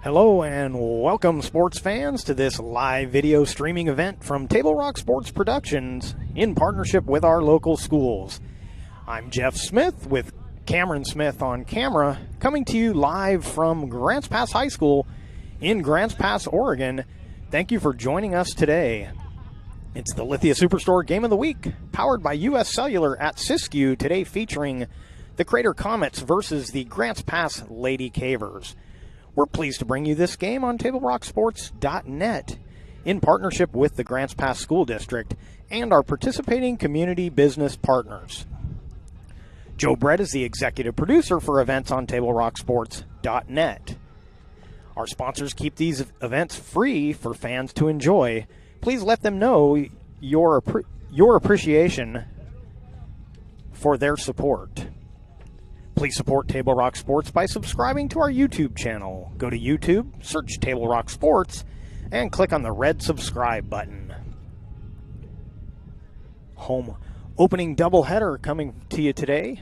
Hello and welcome, sports fans, to this live video streaming event from Table Rock Sports Productions in partnership with our local schools. I'm Jeff Smith with Cameron Smith on camera, coming to you live from Grants Pass High School in Grants Pass, Oregon. Thank you for joining us today. It's the Lithia Superstore Game of the Week, powered by U.S. Cellular at Siskiyou, today featuring the Crater Comets versus the Grants Pass Lady Cavers. We're pleased to bring you this game on TableRockSports.net in partnership with the Grants Pass School District and our participating community business partners. Joe Brett is the executive producer for events on TableRockSports.net. Our sponsors keep these events free for fans to enjoy. Please let them know your appreciation for their support. Please support Table Rock Sports by subscribing to our YouTube channel. Go to YouTube, search Table Rock Sports, and click on the red subscribe button. Home opening doubleheader coming to you today.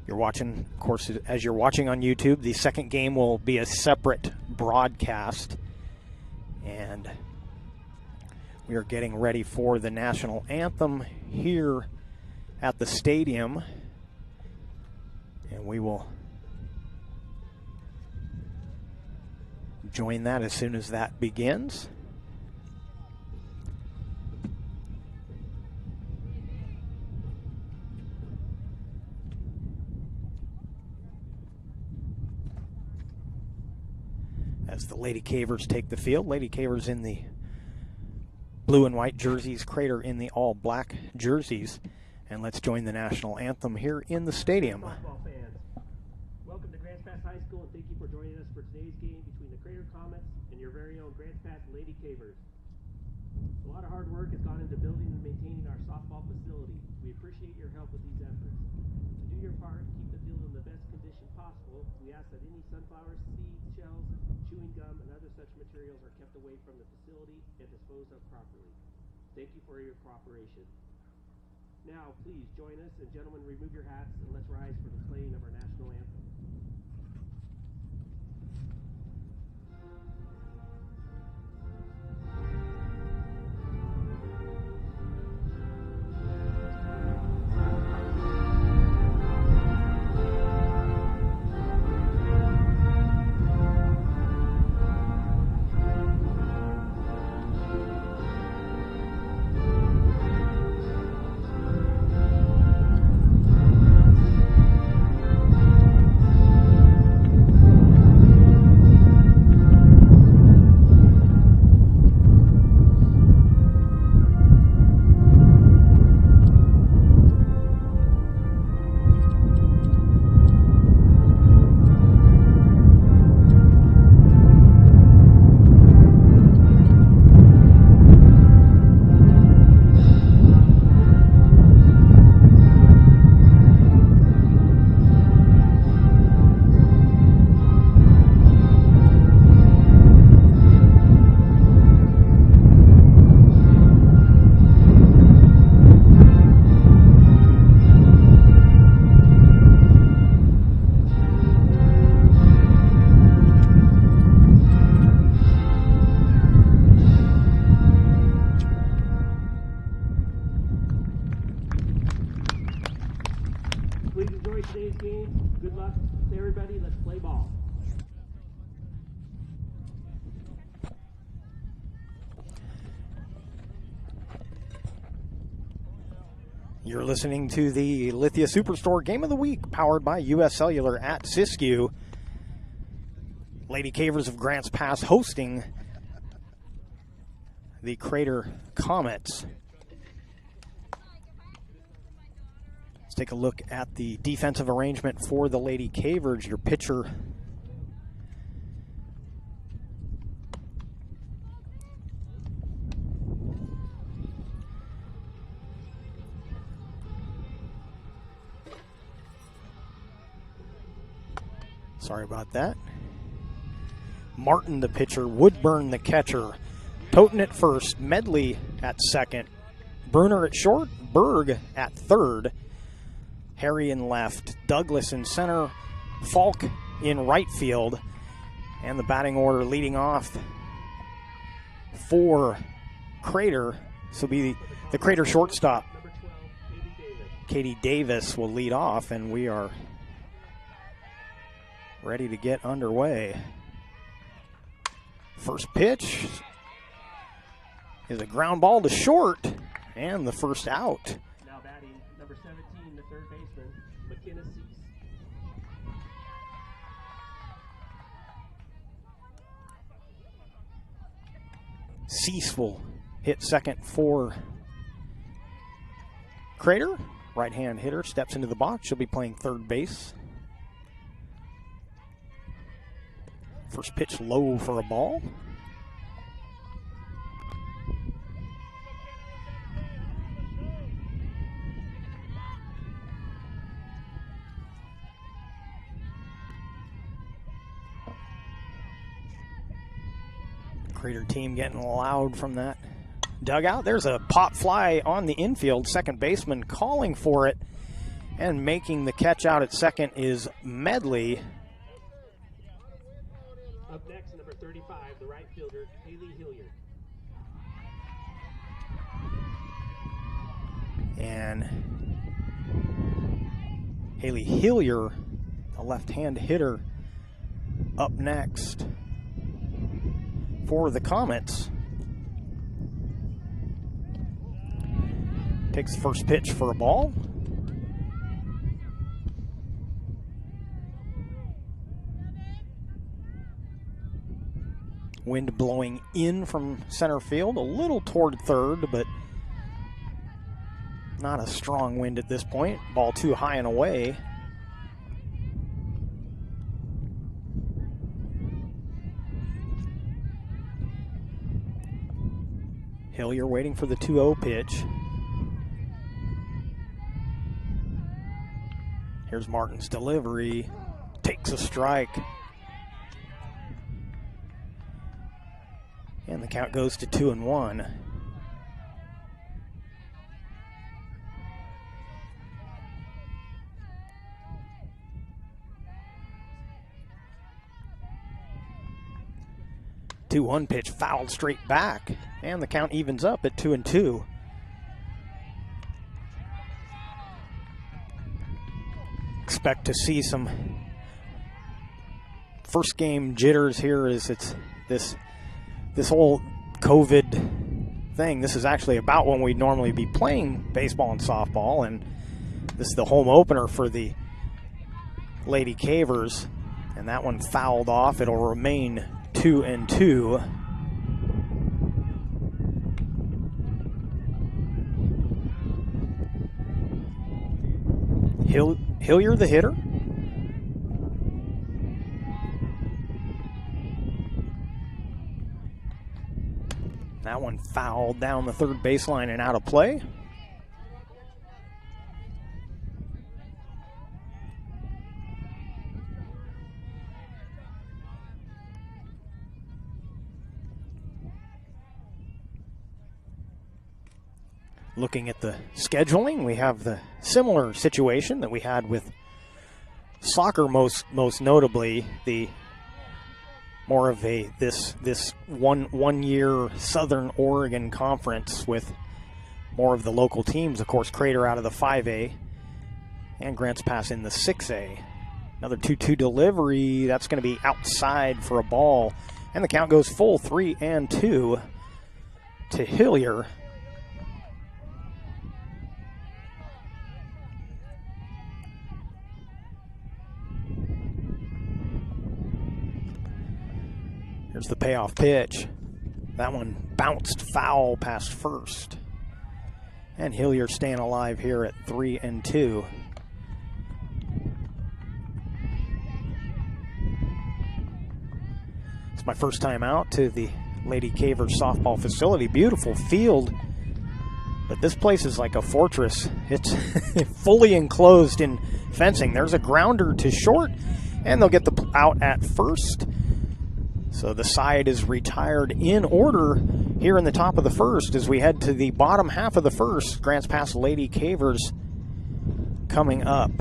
You're watching, of course, as you're watching on YouTube, the second game will be a separate broadcast. And we are getting ready for the national anthem here at the stadium. And we will join that as soon as that begins. As the Lady Cavers take the field, Lady Cavers in the blue and white jerseys, Crater in the all black jerseys. And let's join the national anthem here in the stadium. Welcome to Grants Pass High School, and thank you for joining us for today's game between the Crater Comets and your very own Grants Pass Lady Cavers. A lot of hard work has gone into building and maintaining our softball facility. We appreciate your help with these efforts. To do your part and keep the field in the best condition possible, we ask that any sunflower seeds, shells, chewing gum, and other such materials are kept away from the facility and disposed of properly. Thank you for your cooperation. Now, please join us, and gentlemen, remove your hats, and let's rise for the playing of our national anthem. Please enjoy today's game. Good luck to everybody. Let's play ball. You're listening to the Lithia Superstore Game of the Week, powered by U.S. Cellular at Siskiyou. Lady Cavers of Grants Pass hosting the Crater Comets. Let's take a look at the defensive arrangement for the Lady Cavers. Your pitcher, sorry about that. Martin, the pitcher. Woodburn, the catcher. Toten at first. Medley at second. Bruner at short. Berg at third. Harry in left. Douglas in center. Falk in right field. And the batting order leading off for Crater. This will be the Crater shortstop. Katie Davis will lead off, and we are ready to get underway. First pitch is a ground ball to short, and the first out. Now batting number 17, the third baseman, McKenna Cease will hit second for Crater. Right-hand hitter steps into the box. She'll be playing third base. First pitch low for a ball. Crater team getting loud from that dugout. There's a pop fly on the infield. Second baseman calling for it, and making the catch out at second is Medley. Up next, number 35, the right fielder, Haley Hillier. And Haley Hillier, a left-hand hitter, up next for the Comets. Takes the first pitch for a ball. Wind blowing in from center field, a little toward third, but not a strong wind at this point. Ball too high and away. Hillier waiting for the 2-0 pitch. Here's Martin's delivery. Takes a strike. And the count goes to 2-1. The 2-1 pitch fouled straight back, and the count evens up at 2-2. Expect to see some first game jitters here as it's this whole COVID thing. This is actually about when we'd normally be playing baseball and softball, and this is the home opener for the Lady Cavers, and that one fouled off. It'll remain 2-2. Hillier the hitter. That one fouled down the third baseline and out of play. Looking at the scheduling, we have the similar situation that we had with soccer, most notably the more of a this one year Southern Oregon Conference with more of the local teams. Of course, Crater out of the 5A and Grants Pass in the 6A. Another 2-2 delivery. That's going to be outside for a ball, and the count goes full 3-2 to Hillier. Here's the payoff pitch. That one bounced foul past first. And Hillier staying alive here at 3-2. It's my first time out to the Lady Cavers softball facility. Beautiful field, but this place is like a fortress. It's fully enclosed in fencing. There's a grounder to short, and they'll get the out at first. So the side is retired in order here in the top of the first as we head to the bottom half of the first. Grants Pass Lady Cavers coming up.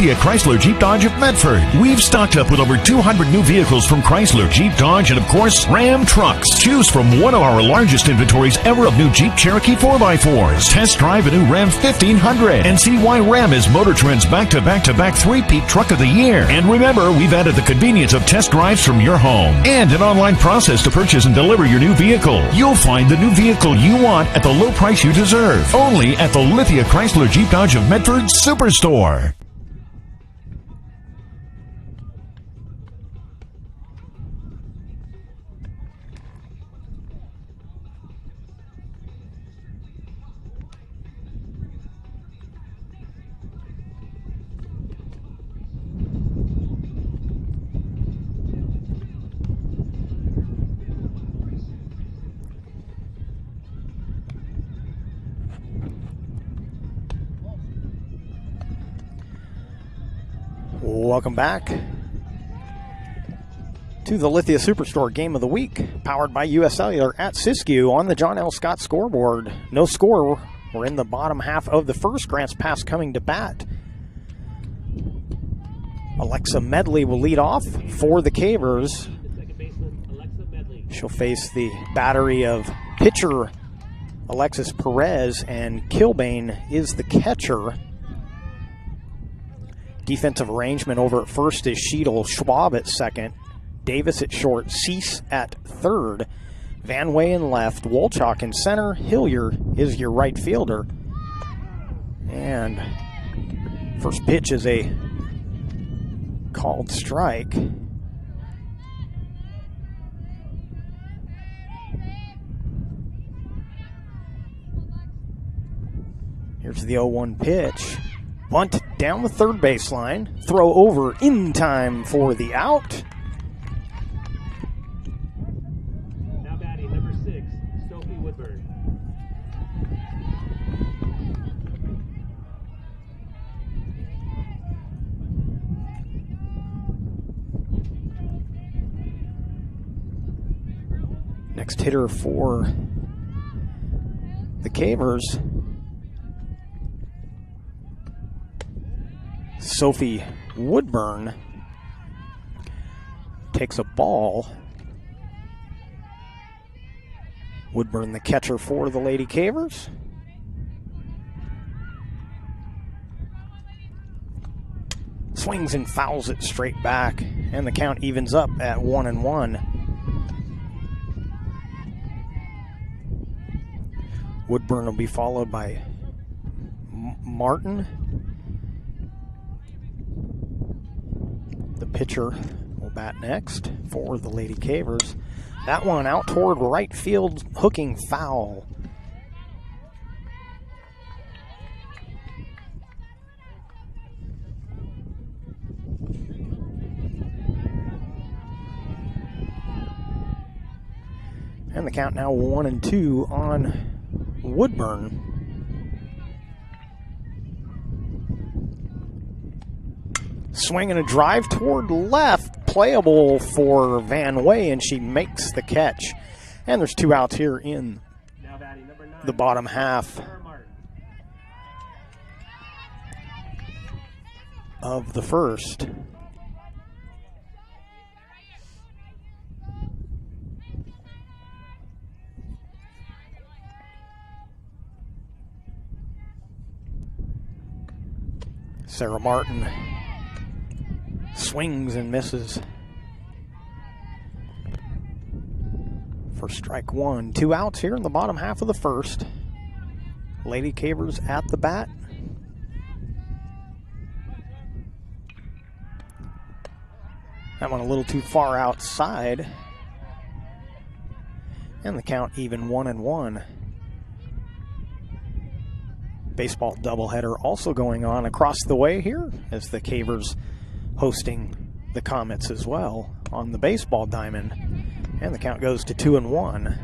Lithia Chrysler Jeep Dodge of Medford. We've stocked up with over 200 new vehicles from Chrysler, Jeep Dodge, and of course, Ram trucks. Choose from one of our largest inventories ever of new Jeep Cherokee 4x4s. Test drive a new Ram 1500 and see why Ram is Motor Trend's back-to-back-to-back three-peat truck of the year. And remember, we've added the convenience of test drives from your home and an online process to purchase and deliver your new vehicle. You'll find the new vehicle you want at the low price you deserve. Only at the Lithia Chrysler Jeep Dodge of Medford Superstore. Welcome back to the Lithia Superstore Game of the Week, powered by US Cellular at Siskiyou on the John L. Scott scoreboard. No score. We're in the bottom half of the first. Grants Pass coming to bat. Alexa Medley will lead off for the Cavers. She'll face the battery of pitcher Alexis Perez, and Kilbane is the catcher. Defensive arrangement over at first is Sheedle, Schwab at second, Davis at short, Cease at third, Van Way in left, Wolchok in center, Hillier is your right fielder. And first pitch is a called strike. Here's the 0-1 pitch. Bunt down the third baseline. Throw over in time for the out. Now batting number 6, Sophie Woodburn. Next hitter for the Cavers, Sophie Woodburn, takes a ball. Woodburn, the catcher for the Lady Cavers. Swings and fouls it straight back, and the count evens up at 1-1. Woodburn will be followed by Martin. The pitcher will bat next for the Lady Cavers. That one out toward right field, hooking foul. And the count now 1-2 on Woodburn. Swing and a drive toward left, playable for Van Way, and she makes the catch. And there's 2 outs here in the bottom half of the first. Sarah Martin swings and misses for strike one. 2 outs here in the bottom half of the first. Lady Cavers at the bat. That one a little too far outside. And the count even 1-1. Baseball doubleheader also going on across the way here as the Cavers hosting the Comets as well on the baseball diamond. And the count goes to 2-1.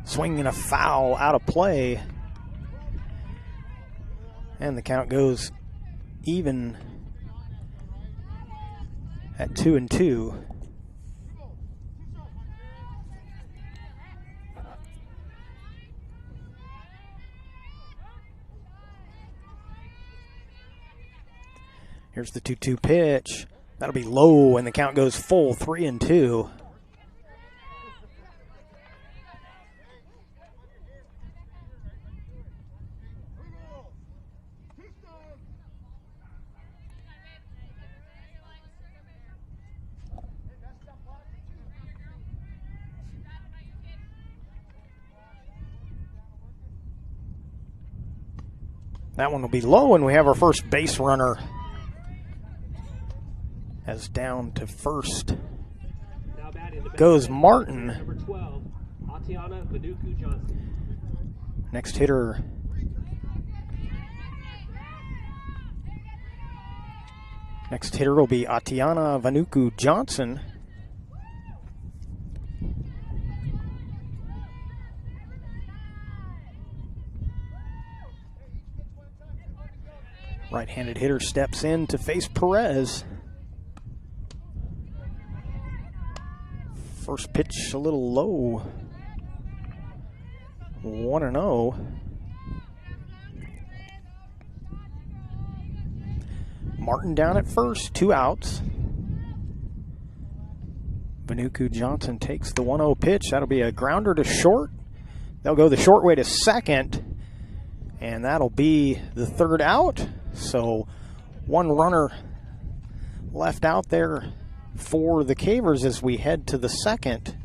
Swing and a foul out of play. And the count goes even at 2-2. Here's the 2-2 pitch. That'll be low, and the count goes full, 3-2. That one will be low, and we have our first base runner as down to first goes Martin. Number 12, Atiana Vanuku Johnson. Next hitter will be Atiana Vanuku Johnson. Right-handed hitter steps in to face Perez. First pitch a little low. 1-0. Martin down at first, 2 outs. Vanuku Johnson takes the 1-0 pitch. That'll be a grounder to short. They'll go the short way to second, and that'll be the 3rd out. So 1 runner left out there for the Cavers as we head to the 2nd.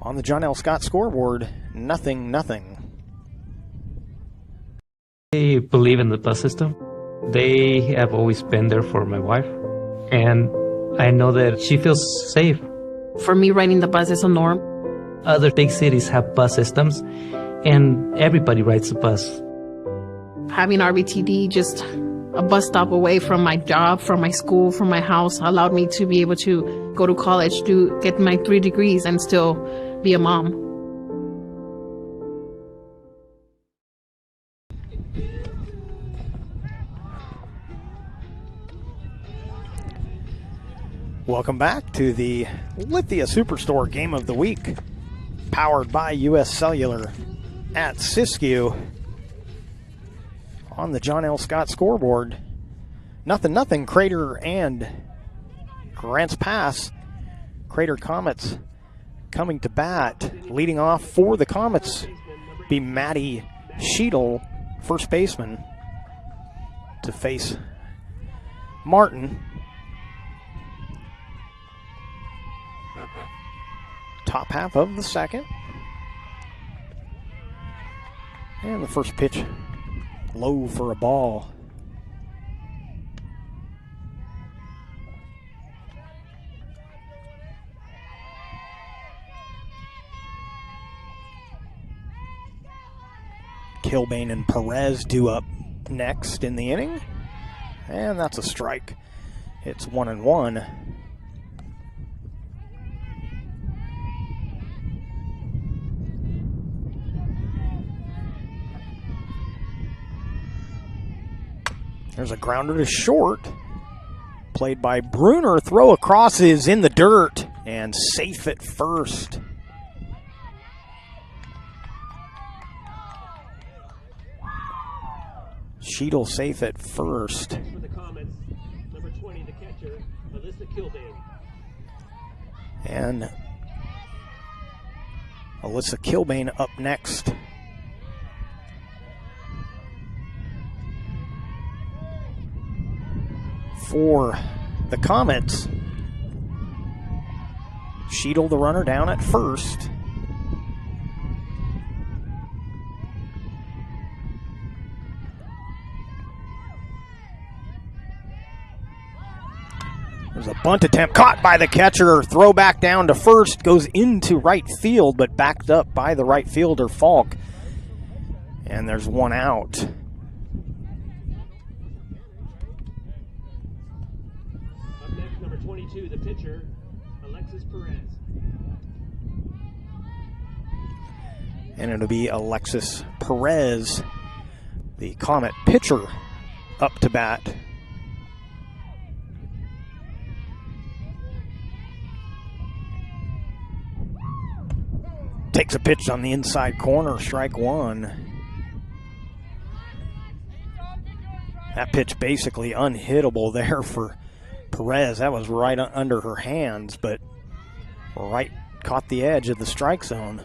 On the John L. Scott scoreboard, 0-0. They believe in the bus system. They have always been there for my wife, and I know that she feels safe. For me, riding the bus is a norm. Other big cities have bus systems, and everybody rides the bus. Having RBTD, just a bus stop away from my job, from my school, from my house, allowed me to be able to go to college, to get my 3 degrees and still be a mom. Welcome back to the Lithia Superstore Game of the Week, powered by U.S. Cellular at Siskiyou. On the John L. Scott scoreboard, 0-0, Crater and Grants Pass. Crater Comets coming to bat. Leading off for the Comets be Maddie Sheedle, first baseman, to face Martin. Top half of the 2nd. And the first pitch low for a ball. Kilbane and Perez due up next in the inning. And that's a strike. It's 1-1. There's a grounder to short. Played by Bruner. Throw across is in the dirt and safe at first. Sheedle safe at first. For the Comets, number 20, the catcher, Alyssa Kilbane. And Alyssa Kilbane up next. For the Comets, Sheedle, the runner, down at first. There's a bunt attempt caught by the catcher. Throw back down to first. Goes into right field, but backed up by the right fielder, Falk. And there's 1 out. Up next, number 22, the pitcher, Alexis Perez. And it'll be Alexis Perez, the Comet pitcher, up to bat. Takes a pitch on the inside corner, strike one. That pitch basically unhittable there for Perez. That was right under her hands, but right caught the edge of the strike zone.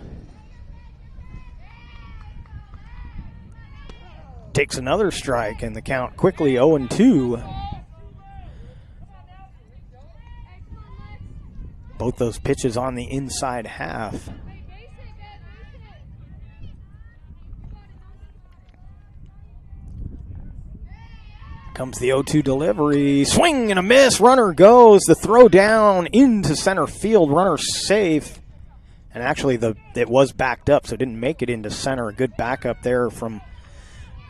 Takes another strike, and the count quickly 0-2. Both those pitches on the inside half. Comes the 0-2 delivery. Swing and a miss. Runner goes. The throw down into center field. Runner safe. And actually, it was backed up, so it didn't make it into center. A good backup there from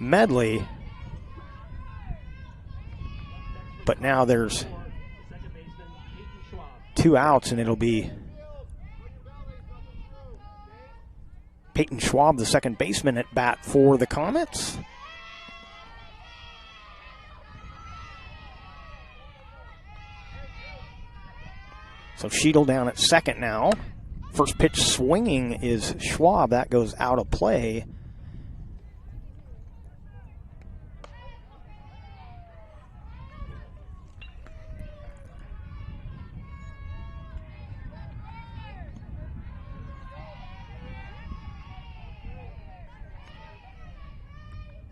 Medley. But now there's 2 outs, and it'll be Peyton Schwab, the second baseman, at bat for the Comets. So Sheetal down at second now. First pitch swinging is Schwab. That goes out of play.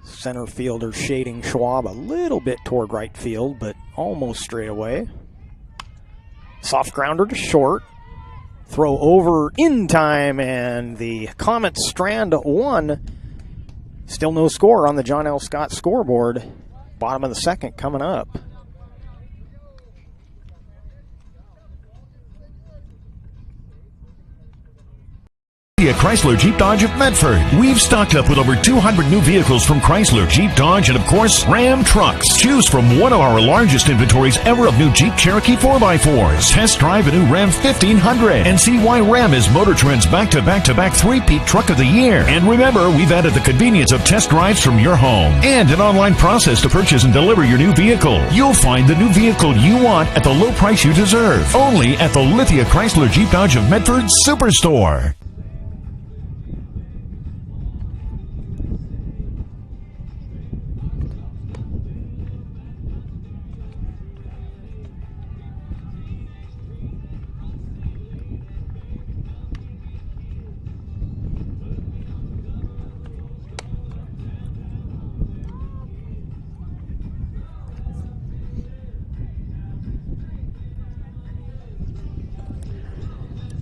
Center fielder shading Schwab a little bit toward right field, but almost straight away. Soft grounder to short. Throw over in time, and the Comets strand one. Still no score on the John L. Scott scoreboard. Bottom of the second coming up. Chrysler Jeep Dodge of Medford. We've stocked up with over 200 new vehicles from Chrysler, Jeep Dodge, and of course, Ram Trucks. Choose from one of our largest inventories ever of new Jeep Cherokee 4x4s. Test drive a new Ram 1500 and see why Ram is Motor Trend's back-to-back-to-back three-peat truck of the year. And remember, we've added the convenience of test drives from your home and an online process to purchase and deliver your new vehicle. You'll find the new vehicle you want at the low price you deserve. Only at the Lithia Chrysler Jeep Dodge of Medford Superstore.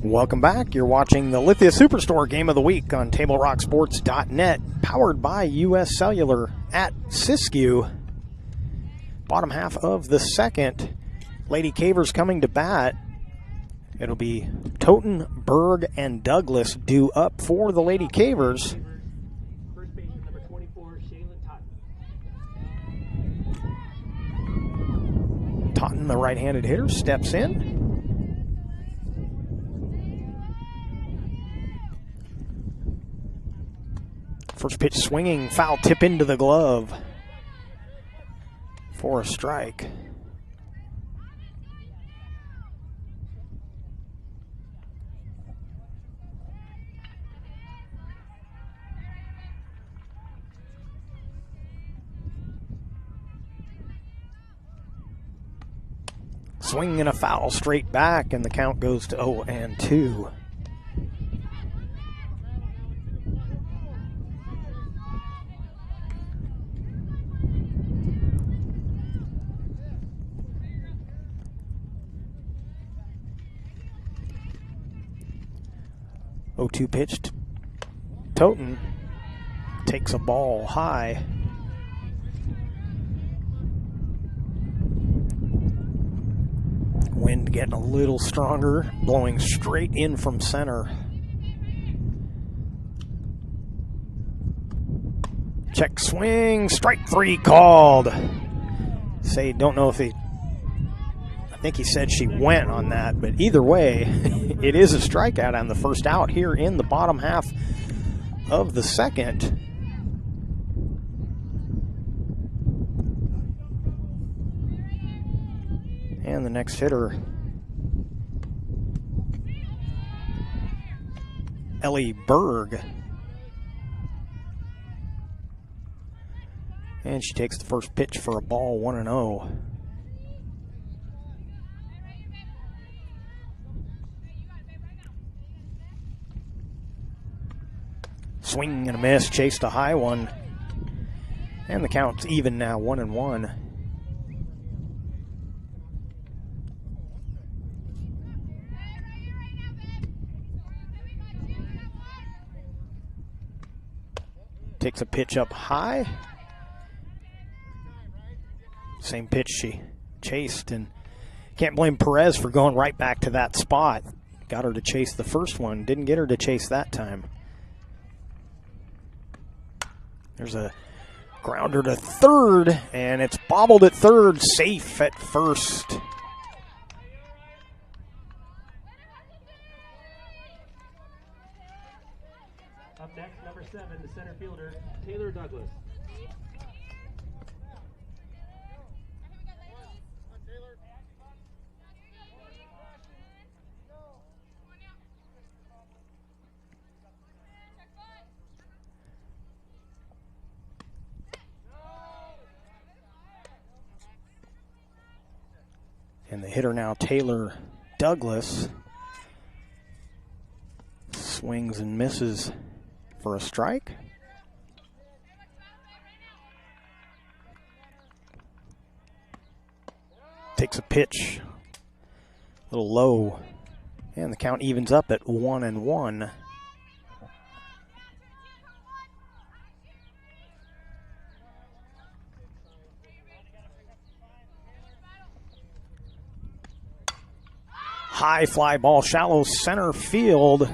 Welcome back. You're watching the Lithia Superstore Game of the Week on TableRockSports.net, powered by U.S. Cellular at Siskiyou. Bottom half of the second. Lady Cavers coming to bat. It'll be Toten, Berg, and Douglas due up for the Lady Cavers. First baseman number 24, Shaylin Totten. Totten, the right-handed hitter, steps in. First pitch swinging, foul tip into the glove for a strike. Swing and a foul straight back, and the count goes to 0-2. O2 pitched. Toten takes a ball high. Wind getting a little stronger, blowing straight in from center. Check swing, strike three called. Don't know if I think he said she went on that, but either way, it is a strikeout on the first out here in the bottom half of the second. And the next hitter Ellie Berg. And she takes the first pitch for a ball, 1-0. Swing and a miss, chased a high one. And the count's even now, 1-1. Takes a pitch up high. Same pitch she chased, and can't blame Perez for going right back to that spot. Got her to chase the first one, didn't get her to chase that time. There's a grounder to third, and it's bobbled at third, safe at first. Up next, number 7, the center fielder, Taylor Douglas. And the hitter now, Taylor Douglas, swings and misses for a strike. Takes a pitch, a little low, and the count evens up at 1-1. High fly ball, shallow center field.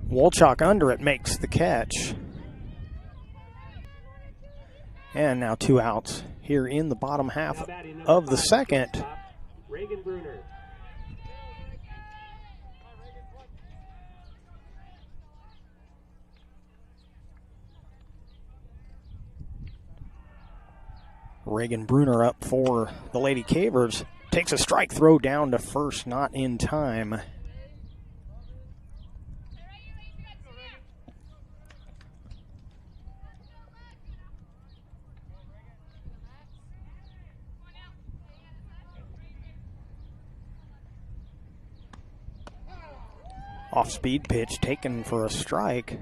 Wolchok under it, makes the catch. And now 2 outs here in the bottom half of the second. Reagan Bruner. Reagan Bruner up for the Lady Cavers. Takes a strike throw down to first, not in time. Off-speed pitch taken for a strike.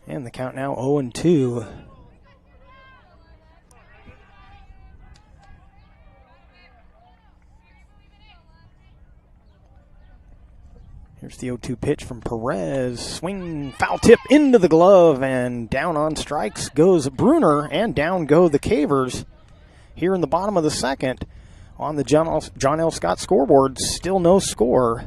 And the count now 0-2. Here's the 0-2 pitch from Perez. Swing, foul tip into the glove, and down on strikes goes Bruner, and down go the Cavers. Here in the bottom of the second, on the John L. Scott scoreboard, still no score.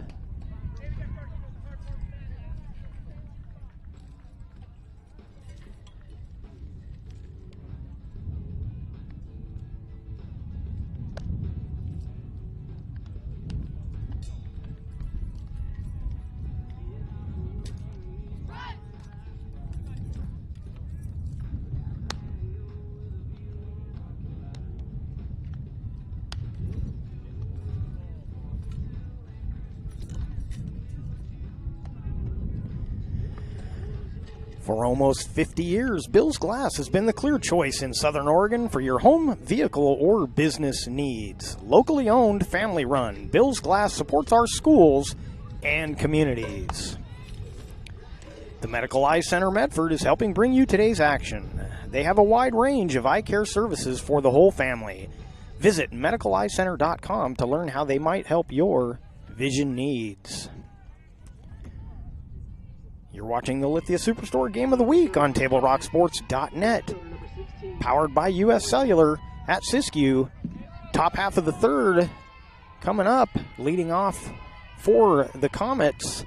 For almost 50 years, Bill's Glass has been the clear choice in Southern Oregon for your home, vehicle, or business needs. Locally owned, family run, Bill's Glass supports our schools and communities. The Medical Eye Center Medford is helping bring you today's action. They have a wide range of eye care services for the whole family. Visit medicaleyecenter.com to learn how they might help your vision needs. You're watching the Lithia Superstore Game of the Week on TableRockSports.net. Powered by U.S. Cellular at Siskiyou. Top half of the third coming up, leading off for the Comets.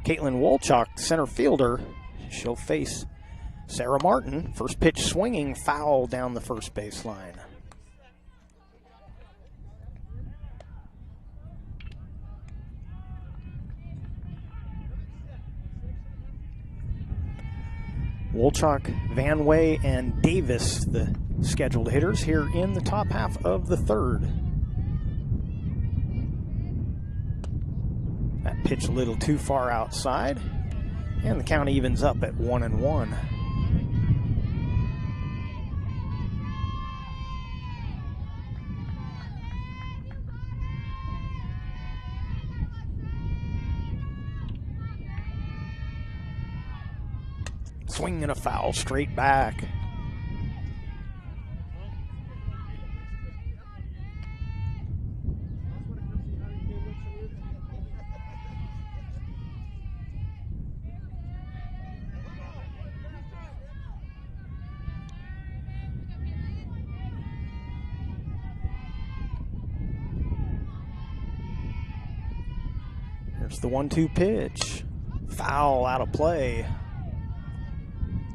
Caitlin Wolchok, center fielder. She'll face Sarah Martin. First pitch swinging, foul down the first baseline. Wolchok, Van Way, and Davis, the scheduled hitters here in the top half of the third. Pitch a little too far outside, and the count evens up at 1-1. Swing and a foul straight back. Here's the 1-2 pitch. Foul out of play.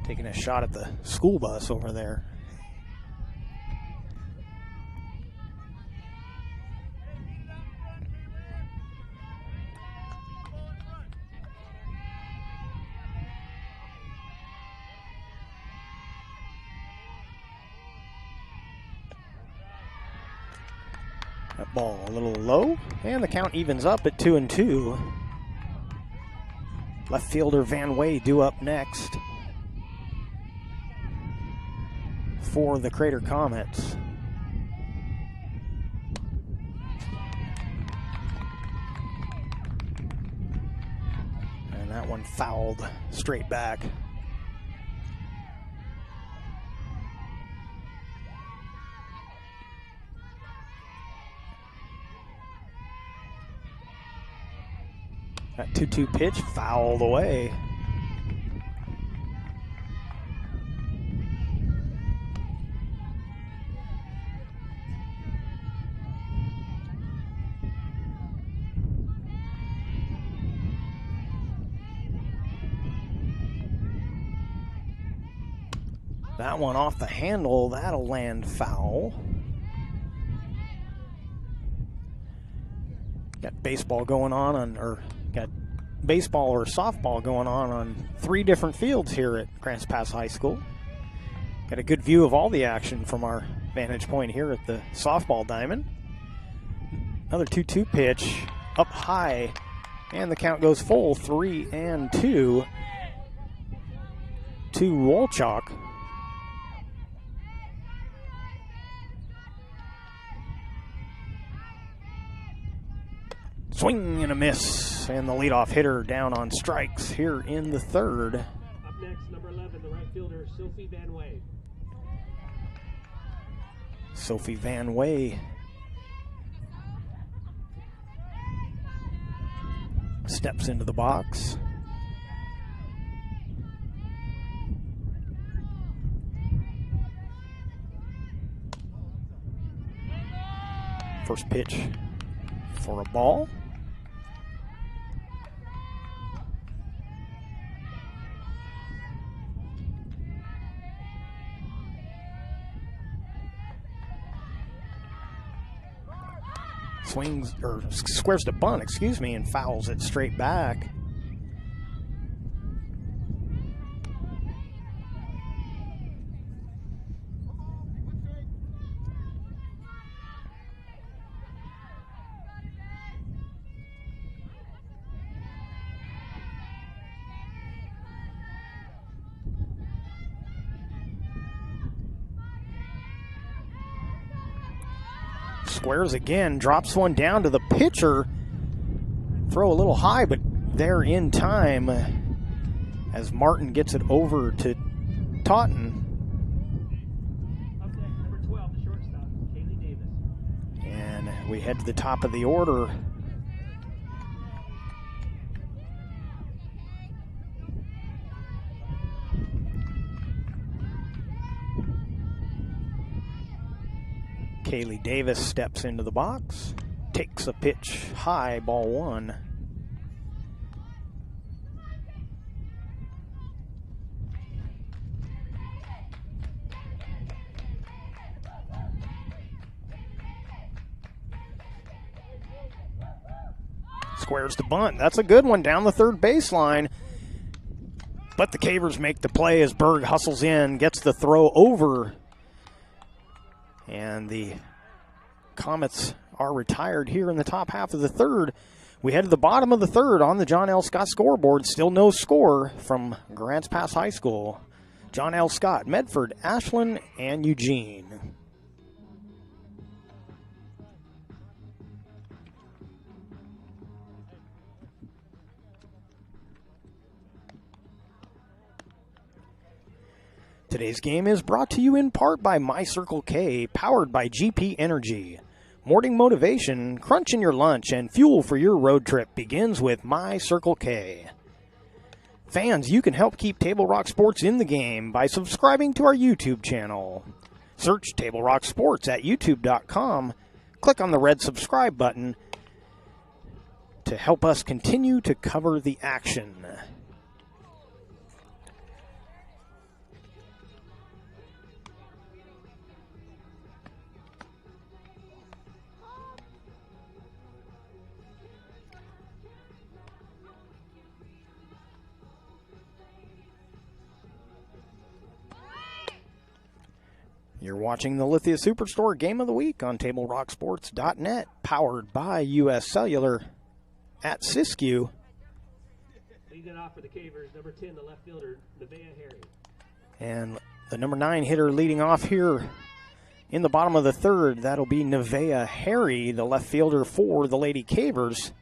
Taking a shot at the school bus over there. That ball a little low, and the count evens up at 2-2. Left fielder Van Way due up next for the Crater Comets. And that one fouled straight back. That 2-2 pitch fouled away. That one off the handle, that'll land foul. Got baseball going on, or got baseball or softball going on 3 different fields here at Grants Pass High School. Got a good view of all the action from our vantage point here at the softball diamond. Another 2-2 pitch up high, and the count goes full, 3-2 to Wolchok. Swing and a miss, and the leadoff hitter down on strikes here in the third. Up next, number 11, the right fielder, Sophie Van Way. Sophie Van Way steps into the box. First pitch for a ball. Swings, or squares to bunt, excuse me, and fouls it straight back. Squares again, drops one down to the pitcher. Throw a little high, but they're in time as Martin gets it over to Totten. Up next, number 12, the shortstop, Kaylee Davis. And we head to the top of the order. Kaylee Davis steps into the box, takes a pitch high, ball 1. Squares to bunt. That's a good one down the third baseline. But the Cavers make the play as Berg hustles in, gets the throw over. And the Comets are retired here in the top half of the third We head to the bottom of the third on the John L. Scott scoreboard. Still no score from Grants Pass High School. John L. Scott, Medford, Ashland, and Eugene. Today's game is brought to you in part by My Circle K, powered by GP Energy. Morning motivation, crunch in your lunch, and fuel for your road trip begins with My Circle K. Fans, you can help keep Table Rock Sports in the game by subscribing to our YouTube channel. Search Table Rock Sports at youtube.com. Click on the red subscribe button to help us continue to cover the action. You're watching the Lithia Superstore Game of the Week on TableRockSports.net, powered by U.S. Cellular at Siskiyou. Leading it off for the Cavers, number 10, the left fielder, Nevaeh Harry. And the number 9 hitter leading off here in the bottom of the third, that'll be Nevaeh Harry, the left fielder for the Lady Cavers.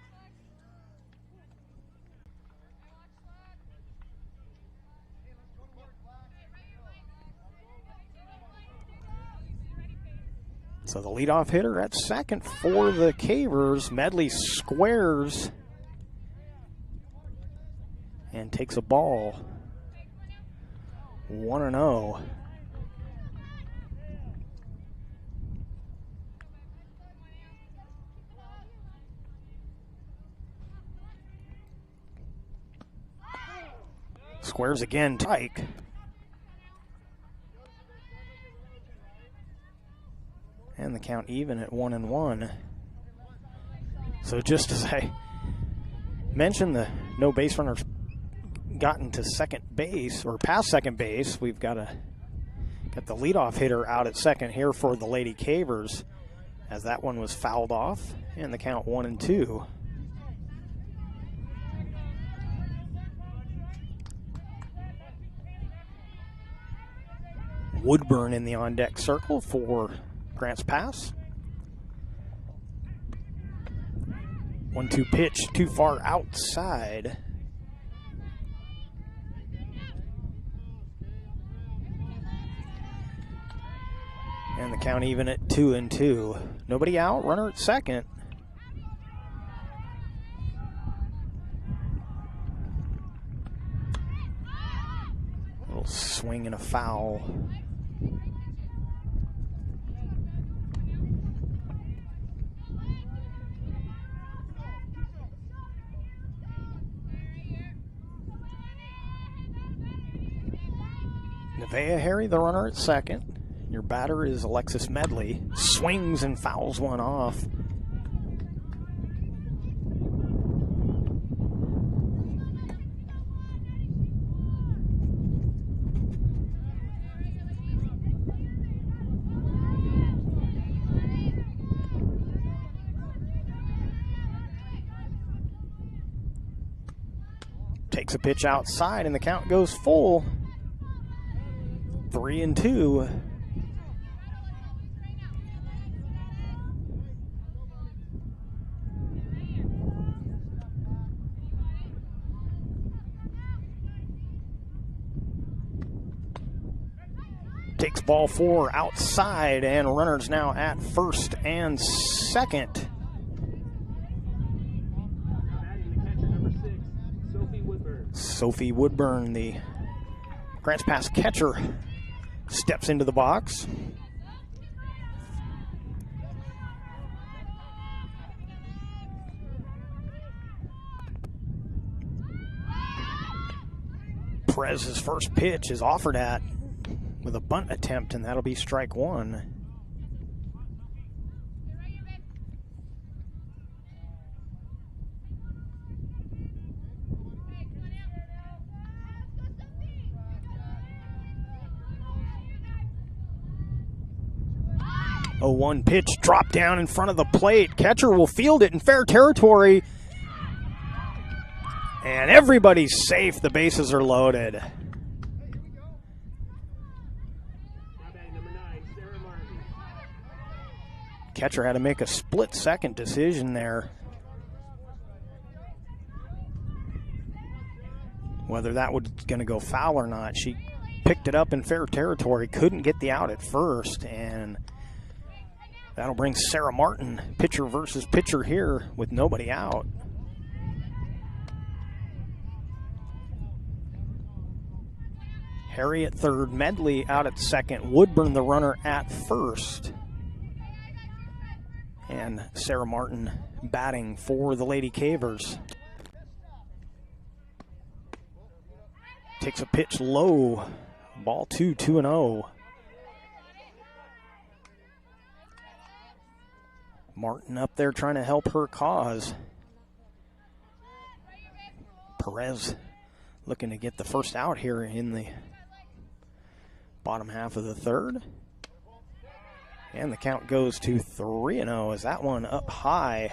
So the leadoff hitter at second for the Cavers. Medley squares and takes a ball. 1-0. Squares again, Tyke. And the count even at 1-1. So just as I mentioned, the no base runners gotten to second base or past second base. We've got the leadoff hitter out at second here for the Lady Cavers, as that one was fouled off, and the count 1-2. Woodburn in the on-deck circle for Grants Pass. 1-2 pitch too far outside. And the count even at 2-2. Nobody out, runner at second. A little swing and a foul. Nevaeh Harry, the runner at second. Your batter is Alexis Medley. Swings and fouls one off. Takes a pitch outside and the count goes full. 3-2. Takes ball 4 outside, and runners now at first and second. Batting the catcher, number 6, Sophie Woodburn. Sophie Woodburn, the Grants Pass catcher, steps into the box. Perez's first pitch is offered at with a bunt attempt, and that'll be strike one. A 1 pitch drop down in front of the plate. Catcher will field it in fair territory. And everybody's safe. The bases are loaded. Now batting number 9, Sarah Martin. Catcher had to make a split-second decision there. Whether that was going to go foul or not. She picked it up in fair territory, couldn't get the out at first, and that'll bring Sarah Martin, pitcher versus pitcher here with nobody out. Harry at third, Medley out at second, Woodburn the runner at first. And Sarah Martin batting for the Lady Cavers. Takes a pitch low. Ball 2-0. Martin up there trying to help her cause. Perez looking to get the first out here in the bottom half of the third. And the count goes to 3-0 as that one up high.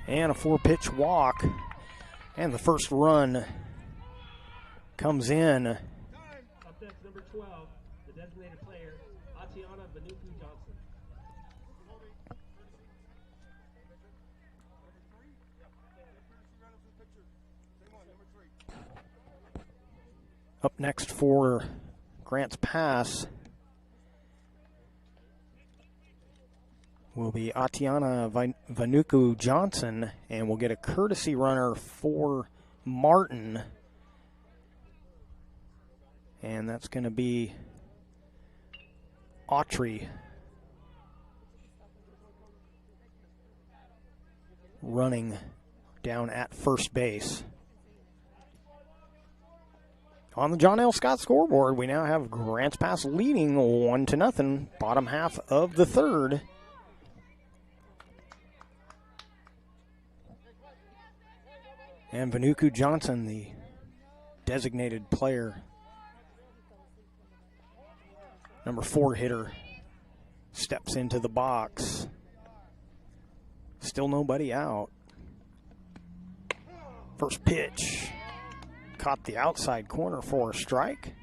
And a 4-pitch walk. And the first run comes in. Up next, number 12, the designated player, Atiana Vanuku Johnson. Up next for Grants Pass will be Atiana Vanuku Johnson, and we'll get a courtesy runner for Martin. And that's going to be Autry running down at first base. On the John L. Scott scoreboard, we now have Grants Pass leading 1-0, bottom half of the third. And Vanuku Johnson, the designated player, number 4 hitter, steps into the box. Still nobody out. First pitch. Caught the outside corner for a strike.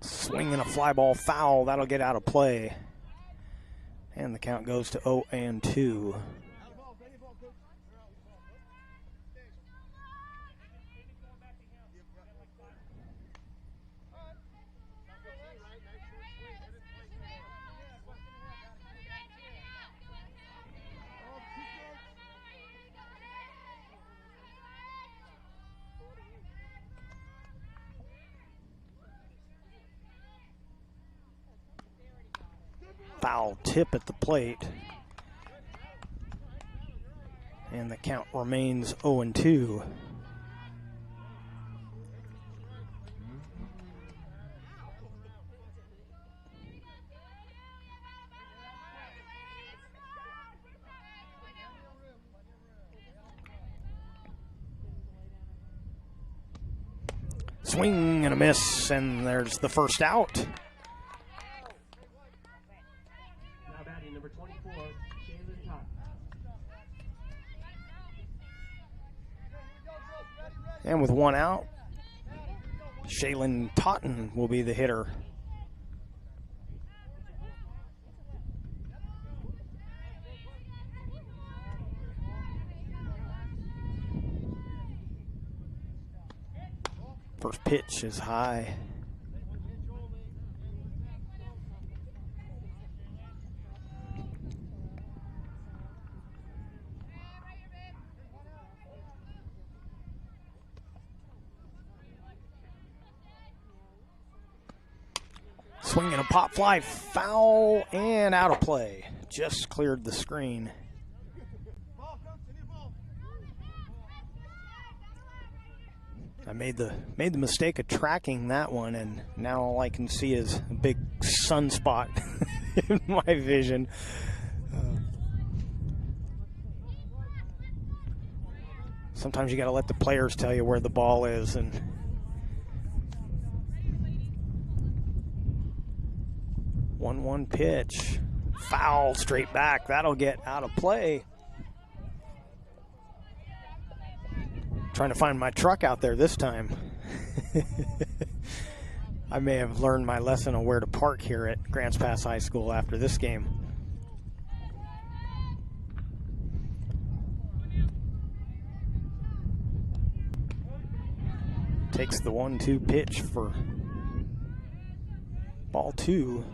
Swinging a fly ball foul. That'll get out of play. And the count goes to 0-2. Foul tip at the plate. And the count remains 0-2. Swing and a miss, and there's the first out. And with one out, Shaylin Totten will be the hitter. First pitch is high. Swinging a pop fly, foul and out of play. Just cleared the screen. I made the mistake of tracking that one, and now all I can see is a big sunspot in my vision. Sometimes you got to let the players tell you where the ball is, and 1-1 pitch, foul straight back. That'll get out of play. Trying to find my truck out there this time. I may have learned my lesson on where to park here at Grants Pass High School after this game. Takes the 1-2 pitch for ball 2.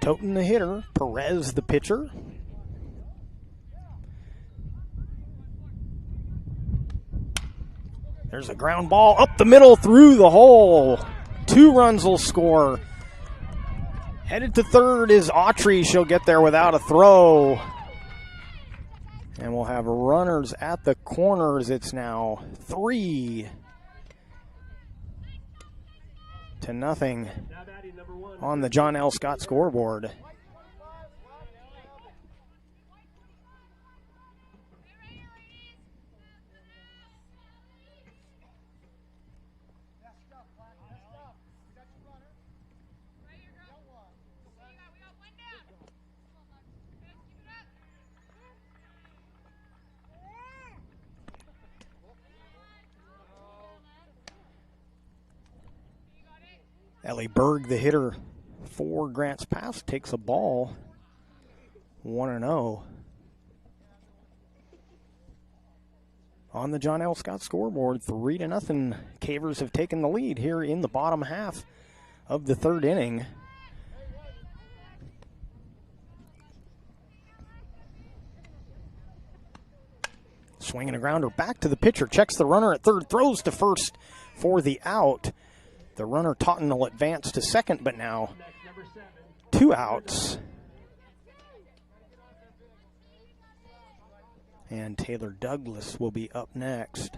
Toten the hitter, Perez the pitcher. There's a ground ball up the middle through the hole. 2 runs will score. Headed to third is Autry. She'll get there without a throw. And we'll have runners at the corners. It's now 3-0 on the John L. Scott scoreboard. Ellie Berg, the hitter for Grants Pass, takes a ball. 1-0. On the John L. Scott scoreboard, 3-0. Cavers have taken the lead here in the bottom half of the third inning. Swinging a grounder back to the pitcher, checks the runner at third, throws to first for the out. The runner Totten will advance to second, but now 2 outs. And Taylor Douglas will be up next.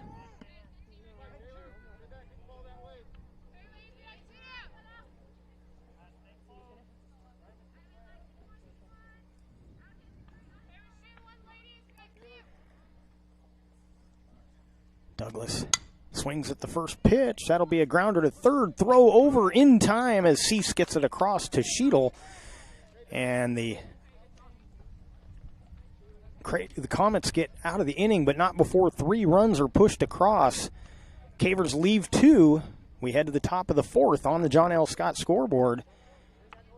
Douglas swings at the first pitch. That'll be a grounder to third. Throw over in time as Cease gets it across to Sheedle. And the Comets get out of the inning, but not before 3 runs are pushed across. Cavers leave 2. We head to the top of the 4th on the John L. Scott scoreboard.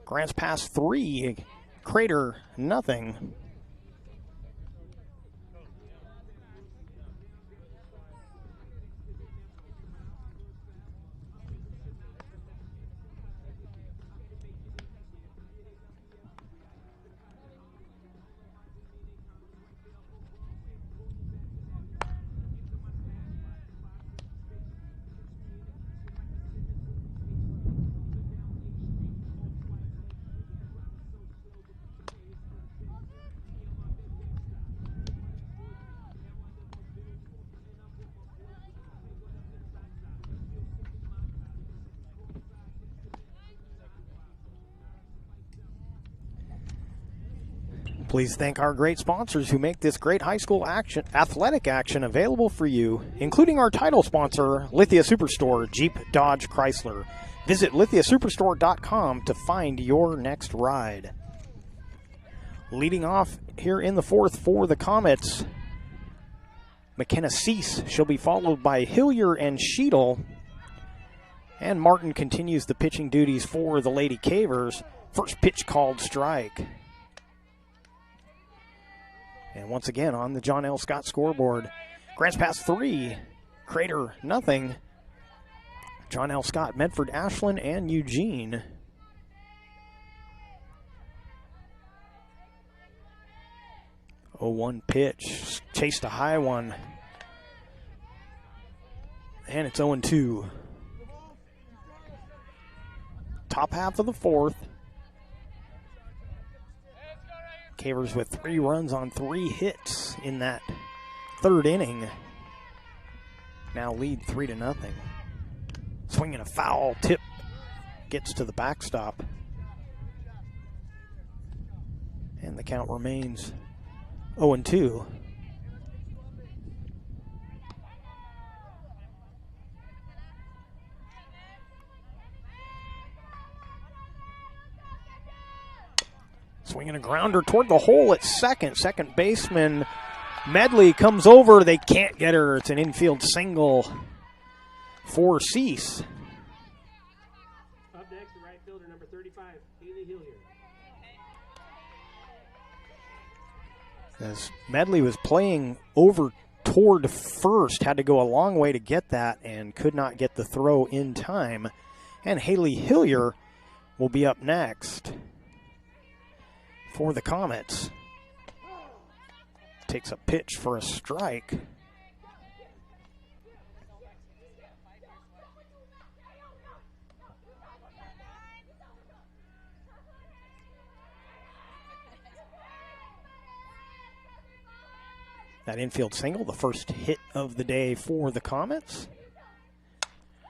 Grants Pass 3, Crater nothing. Please thank our great sponsors who make this great high school athletic action available for you, including our title sponsor, Lithia Superstore, Jeep, Dodge, Chrysler. Visit lithiasuperstore.com to find your next ride. Leading off here in the 4th for the Comets, McKenna Cease. She'll be followed by Hillier and Sheedle. And Martin continues the pitching duties for the Lady Cavers. First pitch called strike. And once again on the John L. Scott scoreboard, Grants Pass 3, Crater nothing. John L. Scott, Medford, Ashland, and Eugene. Oh, 1 pitch, chased a high one. And it's 0-2. Top half of the 4th. Cavers with 3 runs on 3 hits in that 3rd inning. Now lead 3-0. Swinging a foul tip, gets to the backstop. And the count remains 0-2. Swinging a grounder toward the hole at second. Second baseman Medley comes over. They can't get her. It's an infield single for Cease. Up next, the right fielder, number 35, Hillier. As Medley was playing over toward first, had to go a long way to get that and could not get the throw in time. And Haley Hillier will be up next for the Comets. Takes a pitch for a strike. That infield single, the first hit of the day for the Comets.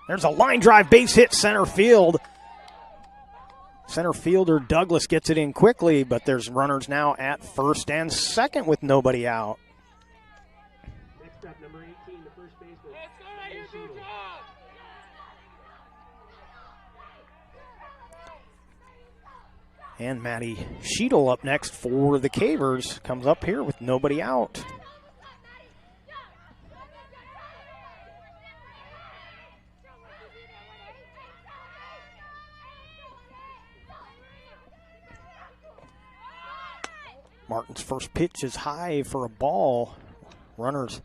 There's a line drive base hit center field. Center fielder Douglas gets it in quickly, but there's runners now at first and second with nobody out. Next up, number 18, the first baseman. And Maddie Sheedle up next for the Cavers. Comes up here with nobody out. Martin's first pitch is high for a ball. Runners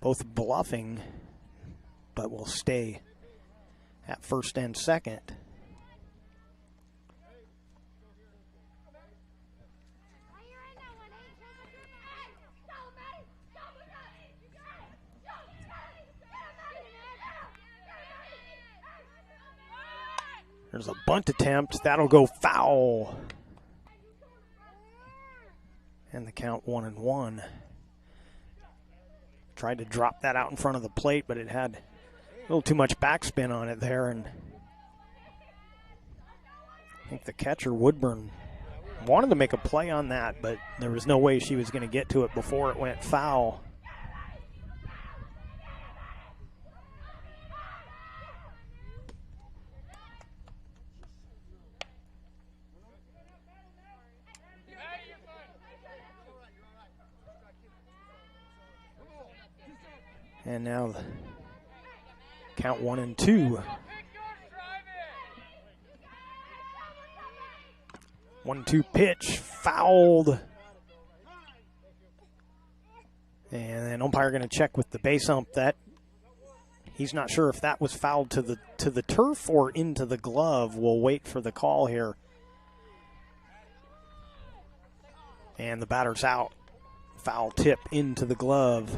both bluffing, but will stay at first and second. There's a bunt attempt. That'll go foul. And the count 1-1. Tried to drop that out in front of the plate, but it had a little too much backspin on it there. And I think the catcher, Woodburn, wanted to make a play on that, but there was no way she was going to get to it before it went foul. And now the count 1-2. 1-2 pitch, fouled. And then umpire going to check with the base ump that he's not sure if that was fouled to the turf or into the glove. We'll wait for the call here. And the batter's out. Foul tip into the glove.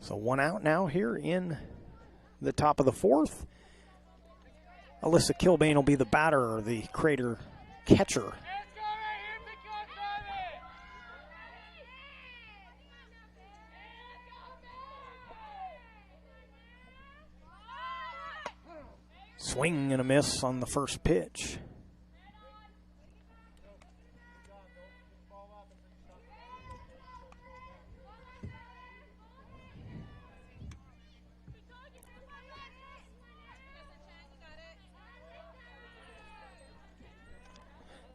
So 1 out now here in the top of the 4th. Alyssa Kilbane will be the batter, or the Crater catcher. Swing and a miss on the first pitch.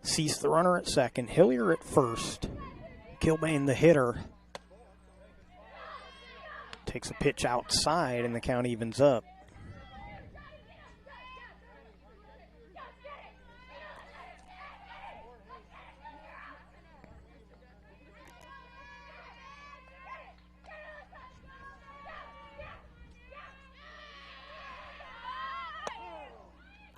Cease the runner at second. Hillier at first. Kilbane the hitter. Takes a pitch outside and the count evens up.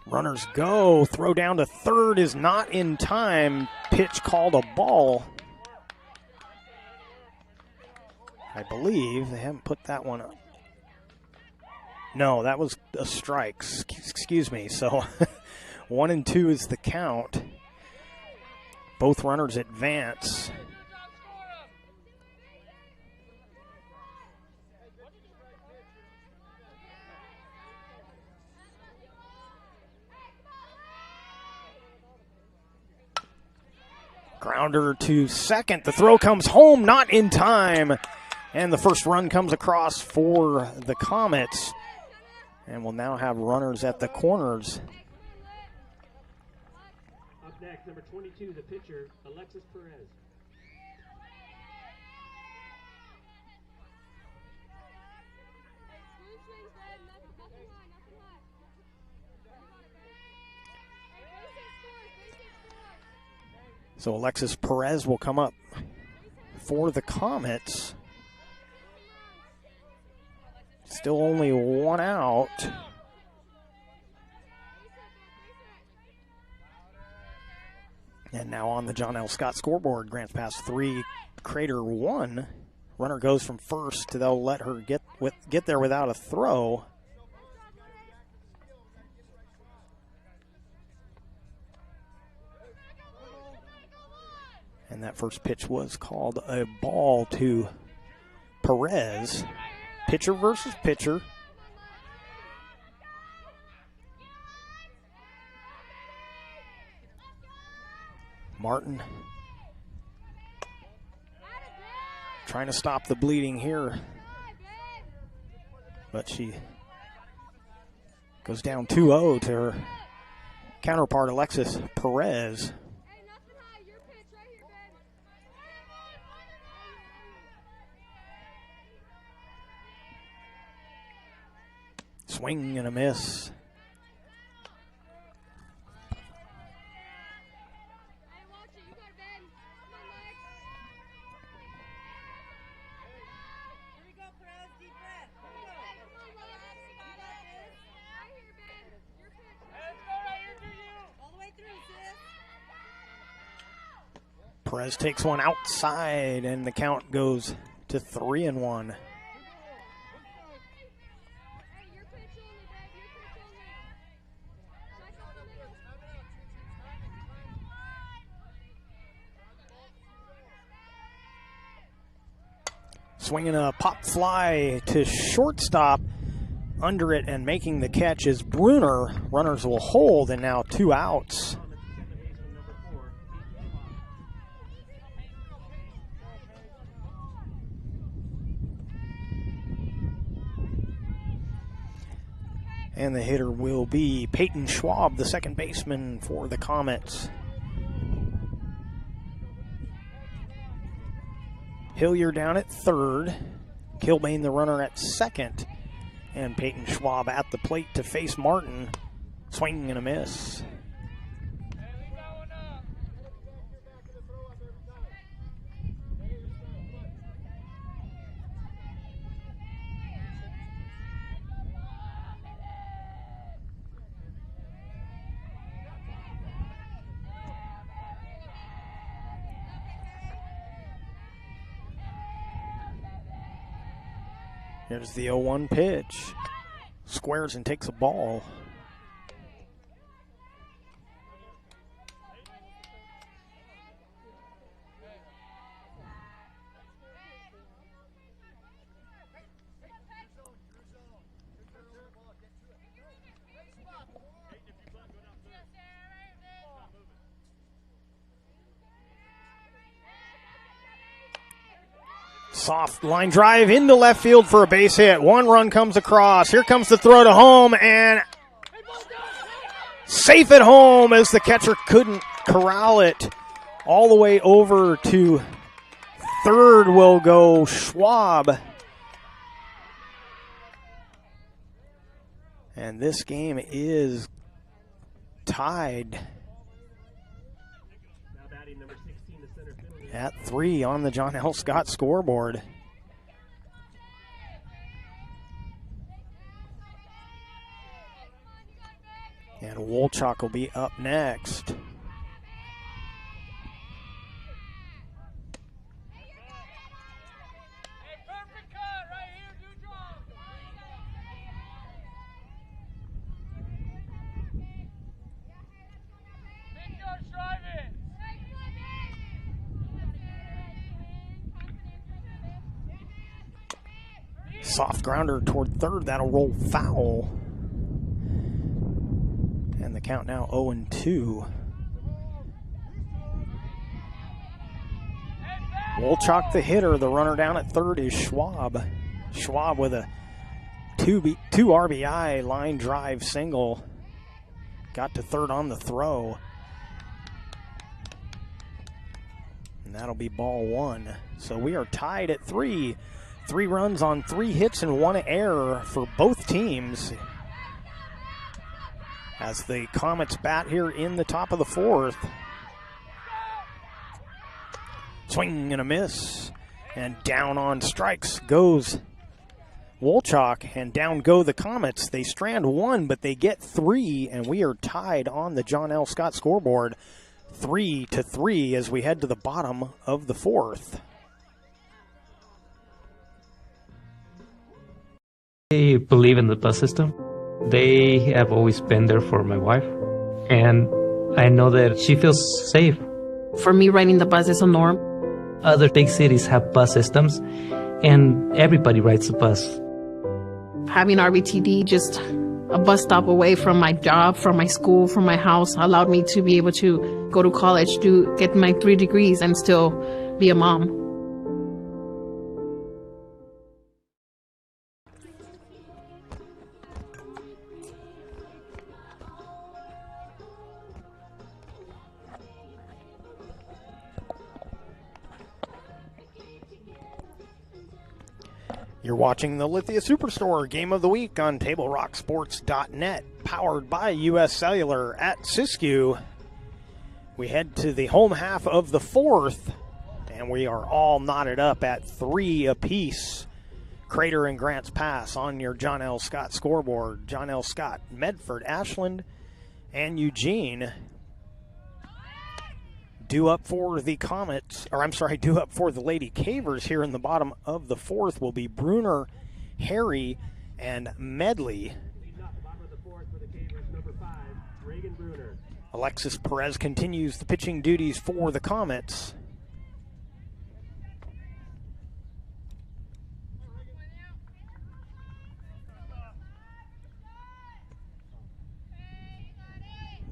Runners go. Throw down to third is not in time. Pitch called a ball. I believe they haven't put that one up. No, that was a strike. Excuse me. So 1-2 is the count. Both runners advance. Grounder to second. The throw comes home, not in time. And the first run comes across for the Comets. And we'll now have runners at the corners. Up next, number 22, the pitcher, Alexis Perez. So Alexis Perez will come up for the Comets. Still only one out. And now on the John L. Scott scoreboard, Grants Pass 3, Crater 1. Runner goes from first. They'll let her get there without a throw. And that first pitch was called a ball to Perez. Pitcher versus pitcher. Martin trying to stop the bleeding here. But she goes down 2-0 to her counterpart, Alexis Perez. Swing and a miss. Perez takes one outside, and the count goes to 3-1. Swinging a pop fly to shortstop. Under it and making the catch is Bruner. Runners will hold, and now 2 outs. And the hitter will be Peyton Schwab, the second baseman for the Comets. Hillier down at third. Kilbane, the runner, at second. And Peyton Schwab at the plate to face Martin. Swing and a miss. Here's the 0-1 pitch. Squares and takes a ball. Soft line drive into left field for a base hit. One run comes across. Here comes the throw to home, and safe at home as the catcher couldn't corral it. All the way over to third will go Schwab. And this game is tied at 3 on the John L. Scott scoreboard. And Wolchok will be up next. Soft grounder toward third. That'll roll foul. And the count now 0-2. Wolchok the hitter. The runner down at third is Schwab. Schwab with a two RBI line drive single. Got to third on the throw. And that'll be ball one. So we are tied at 3. 3 runs on 3 hits and 1 error for both teams. As the Comets bat here in the top of the 4th. Swing and a miss. And down on strikes goes Wolchok, and down go the Comets. They strand 1, but they get 3, and we are tied on the John L. Scott scoreboard 3-3 as we head to the bottom of the 4th. They believe in the bus system. They have always been there for my wife, and I know that she feels safe. For me, riding the bus is a norm. Other big cities have bus systems, and everybody rides the bus. Having RBTD, just a bus stop away from my job, from my school, from my house, allowed me to be able to go to college, get my 3 degrees, and still be a mom. You're watching the Lithia Superstore Game of the Week on TableRockSports.net, powered by U.S. Cellular at Siskiyou. We head to the home half of the 4th, and we are all knotted up at 3 apiece. Crater and Grants Pass on your John L. Scott scoreboard. John L. Scott, Medford, Ashland, and Eugene. Due up for the Comets, due up for the Lady Cavers here in the bottom of the 4th will be Bruner, Harry, and Medley. Alexis Perez continues the pitching duties for the Comets.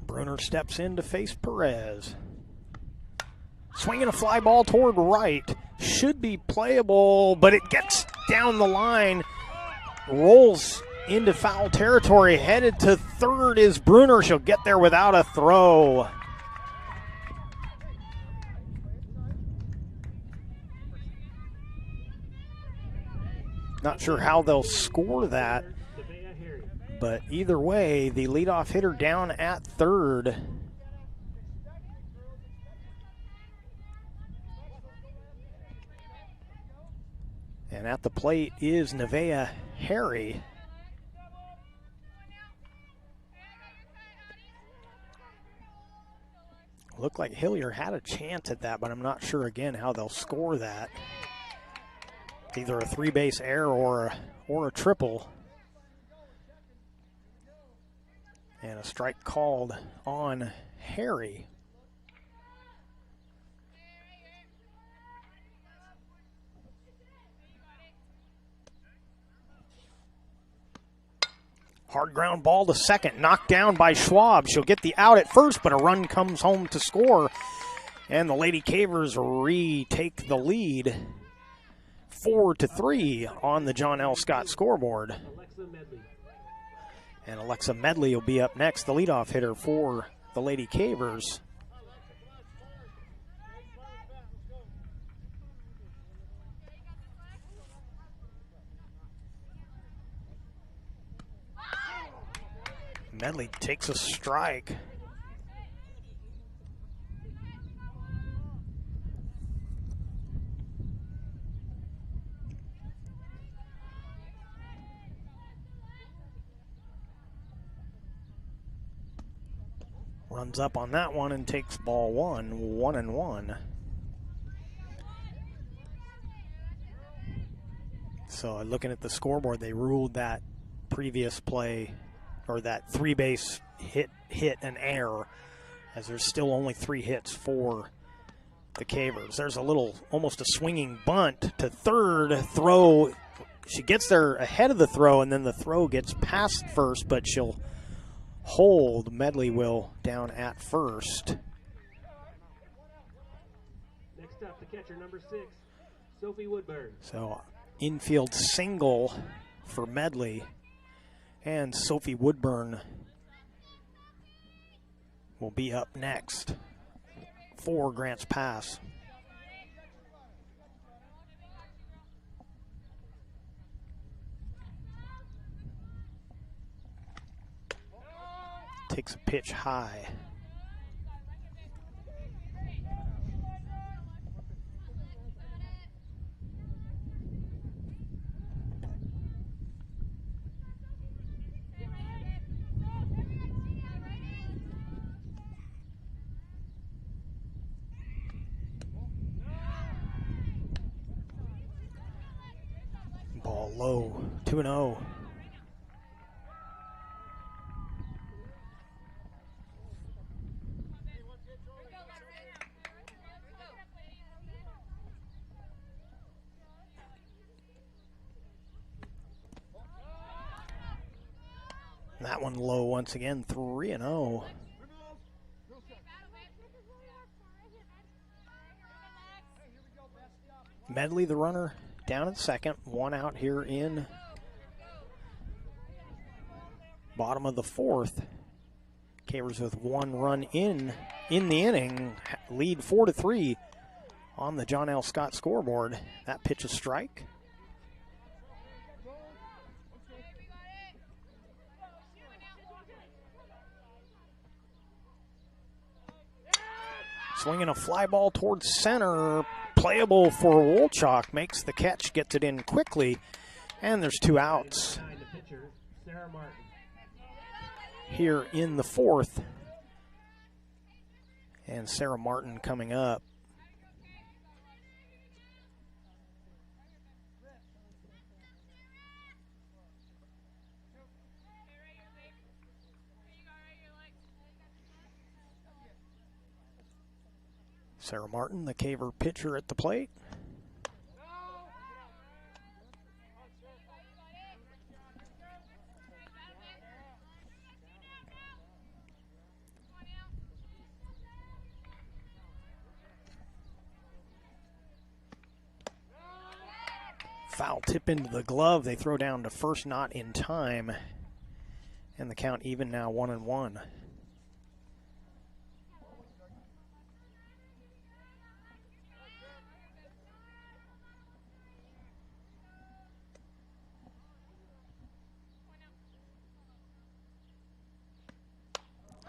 Bruner steps in to face Perez. Swinging a fly ball toward right. Should be playable, but it gets down the line. Rolls into foul territory. Headed to third is Bruner. She'll get there without a throw. Not sure how they'll score that, but either way, the leadoff hitter down at third. And at the plate is Nevaeh Harry. Looked like Hillier had a chance at that, but I'm not sure again how they'll score that. Either a 3-base error or a triple. And a strike called on Harry. Hard ground ball to second, knocked down by Schwab. She'll get the out at first, but a run comes home to score. And the Lady Cavers retake the lead 4-3 on the John L. Scott scoreboard. And Alexa Medley will be up next, the leadoff hitter for the Lady Cavers. Medley takes a strike. Runs up on that one and takes ball 1-1. So looking at the scoreboard, they ruled that previous play, or that 3-base hit an error, as there's still only 3 hits for the Cavers. There's a little, almost a swinging bunt to third. Throw she gets there ahead of the throw, and then the throw gets past first, but she'll hold. Medley will down at first. Next up, the catcher, number 6, Sophie Woodburn. So infield single for Medley, and Sophie Woodburn will be up next for Grants Pass. Takes a pitch high. Ball low, 2-0. That one low once again, 3-0. Medley, the runner, down at second. One out here in bottom of the fourth. Cavers with one run in the inning. Lead 4-3 on the John L. Scott scoreboard. That pitch a strike. Swinging a fly ball towards center. Playable for Wolchok. Makes the catch, gets it in quickly. And there's 2 outs here in the fourth. And Sarah Martin coming up. Sarah Martin, the Caver pitcher at the plate. Foul tip into the glove. They throw down to first, not in time. And the count even now, 1-1.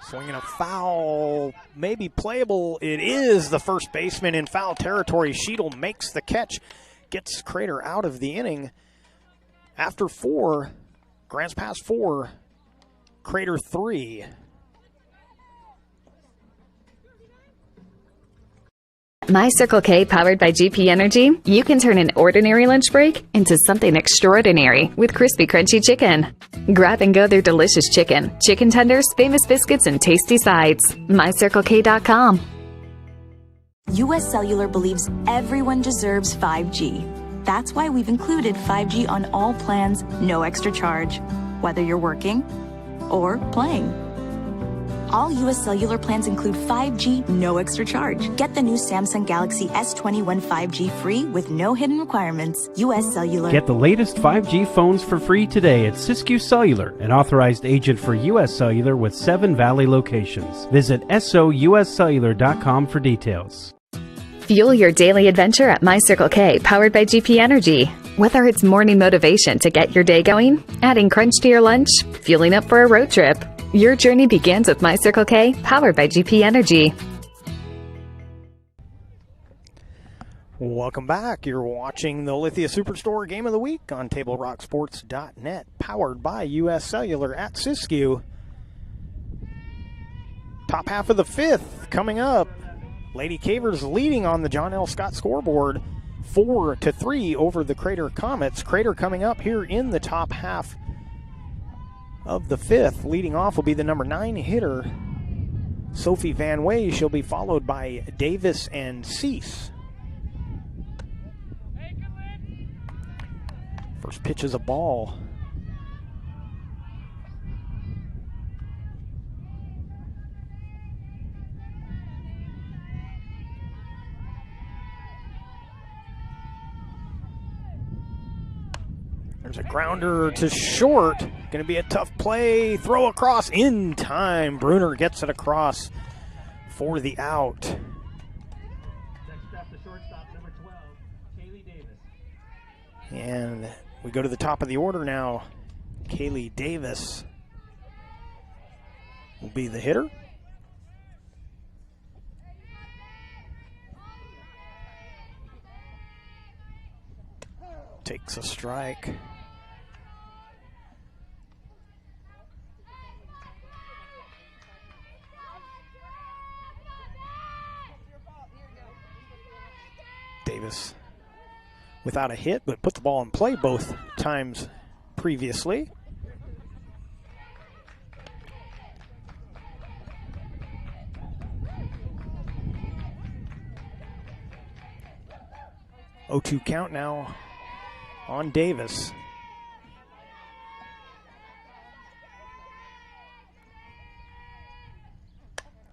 Swinging a foul, maybe playable. It is. The first baseman in foul territory. Sheedle makes the catch, gets Crater out of the inning. After 4, Grants Pass 4, Crater 3. My Circle K, powered by GP Energy, you can turn an ordinary lunch break into something extraordinary with crispy, crunchy chicken. Grab and go their delicious chicken, chicken tenders, famous biscuits, and tasty sides. MyCircleK.com. US Cellular believes everyone deserves 5G. That's why we've included 5G on all plans, no extra charge, whether you're working or playing. All US Cellular plans include 5G, no extra charge. Get the new Samsung Galaxy S21 5G free with no hidden requirements. US Cellular. Get the latest 5G phones for free today at Siskiyou Cellular, an authorized agent for US Cellular with 7 Valley locations. Visit souscellular.com for details. Fuel your daily adventure at My Circle K, powered by GP Energy. Whether it's morning motivation to get your day going, adding crunch to your lunch, fueling up for a road trip, your journey begins with My Circle K, powered by GP Energy. Welcome back. You're watching the Lithia Superstore Game of the Week on TableRockSports.net, powered by US Cellular at Siskiyou. Top half of the 5th coming up. Lady Cavers leading on the John L. Scott scoreboard, 4-3 over the Crater Comets. Crater coming up here in the top half of the 5th. Leading off will be the number 9 hitter, Sophie Van Wey. She'll be followed by Davis and Cease. First pitch is a ball. There's a grounder to short. Going to be a tough play. Throw across in time. Bruner gets it across for the out. Next up, the shortstop, number 12, Kaylee Davis. And we go to the top of the order now. Kaylee Davis will be the hitter. Takes a strike. Davis without a hit, but put the ball in play both times previously. Oh, 2 count now on Davis.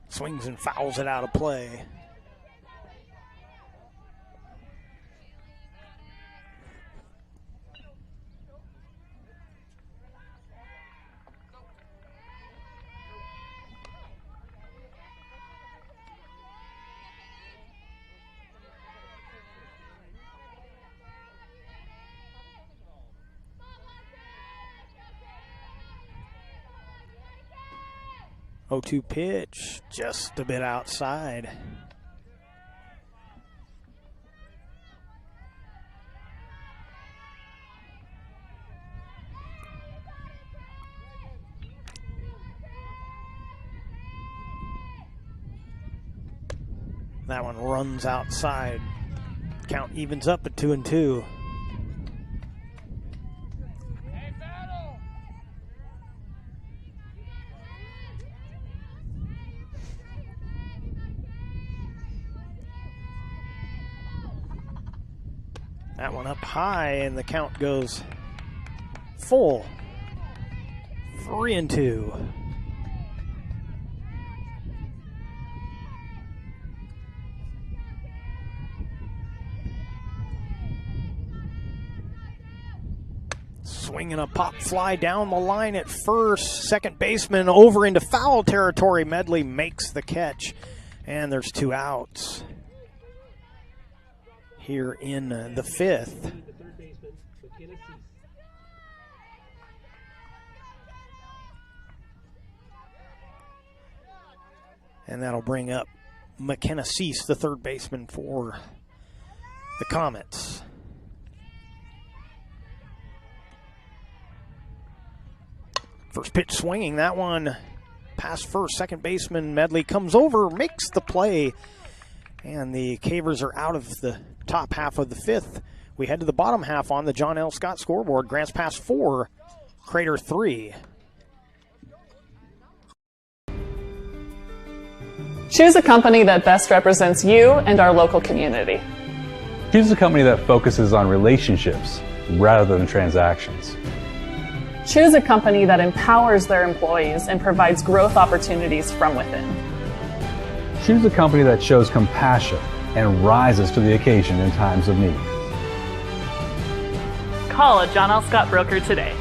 Swings and fouls it out of play. Oh, 2 pitch, just a bit outside. That one runs outside. Count evens up at 2-2. That one up high, and the count goes full. 3-2. Swinging a pop fly down the line at first. Second baseman over into foul territory. Medley makes the catch, and there's 2 outs here in the 5th. The third baseman, McKenna Cease. And that'll bring up McKenna Cease, the third baseman for the Comets. First pitch swinging, that one past first. Second baseman Medley comes over, makes the play, and the Cavers are out of the top half of the 5th. We head to the bottom half on the John L. Scott scoreboard. Grants Pass 4, Crater 3. Choose a company that best represents you and our local community. Choose a company that focuses on relationships rather than transactions. Choose a company that empowers their employees and provides growth opportunities from within. Choose a company that shows compassion and rises to the occasion in times of need. Call a John L. Scott broker today.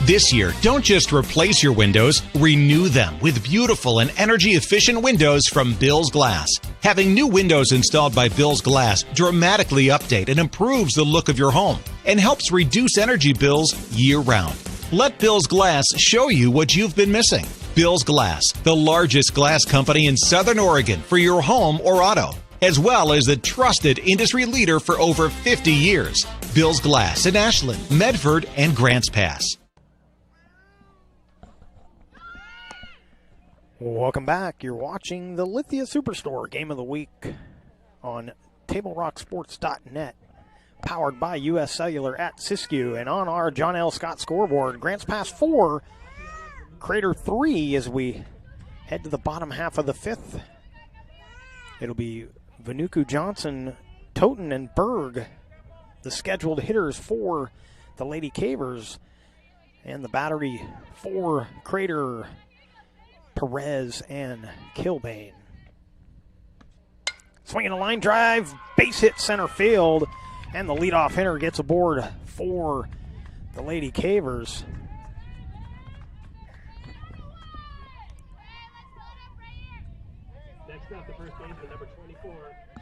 This year, don't just replace your windows, renew them with beautiful and energy-efficient windows from Bill's Glass. Having new windows installed by Bill's Glass dramatically update and improves the look of your home and helps reduce energy bills year-round. Let Bill's Glass show you what you've been missing. Bill's Glass, the largest glass company in Southern Oregon for your home or auto, as well as the trusted industry leader for over 50 years. Bill's Glass in Ashland, Medford, and Grants Pass. Welcome back. You're watching the Lithia Superstore Game of the Week on TableRockSports.net, powered by U.S. Cellular at Siskiyou, and on our John L. Scott scoreboard. Grants Pass 4, Crater 3 as we head to the bottom half of the 5th. It'll be Vanuku Johnson Toten and Berg, the scheduled hitters for the Lady Cavers, and the battery for Crater, Perez, and Kilbane. Swinging a line drive, base hit center field, and the leadoff hitter gets aboard for the Lady Cavers. Next up, the first baseman, number 24,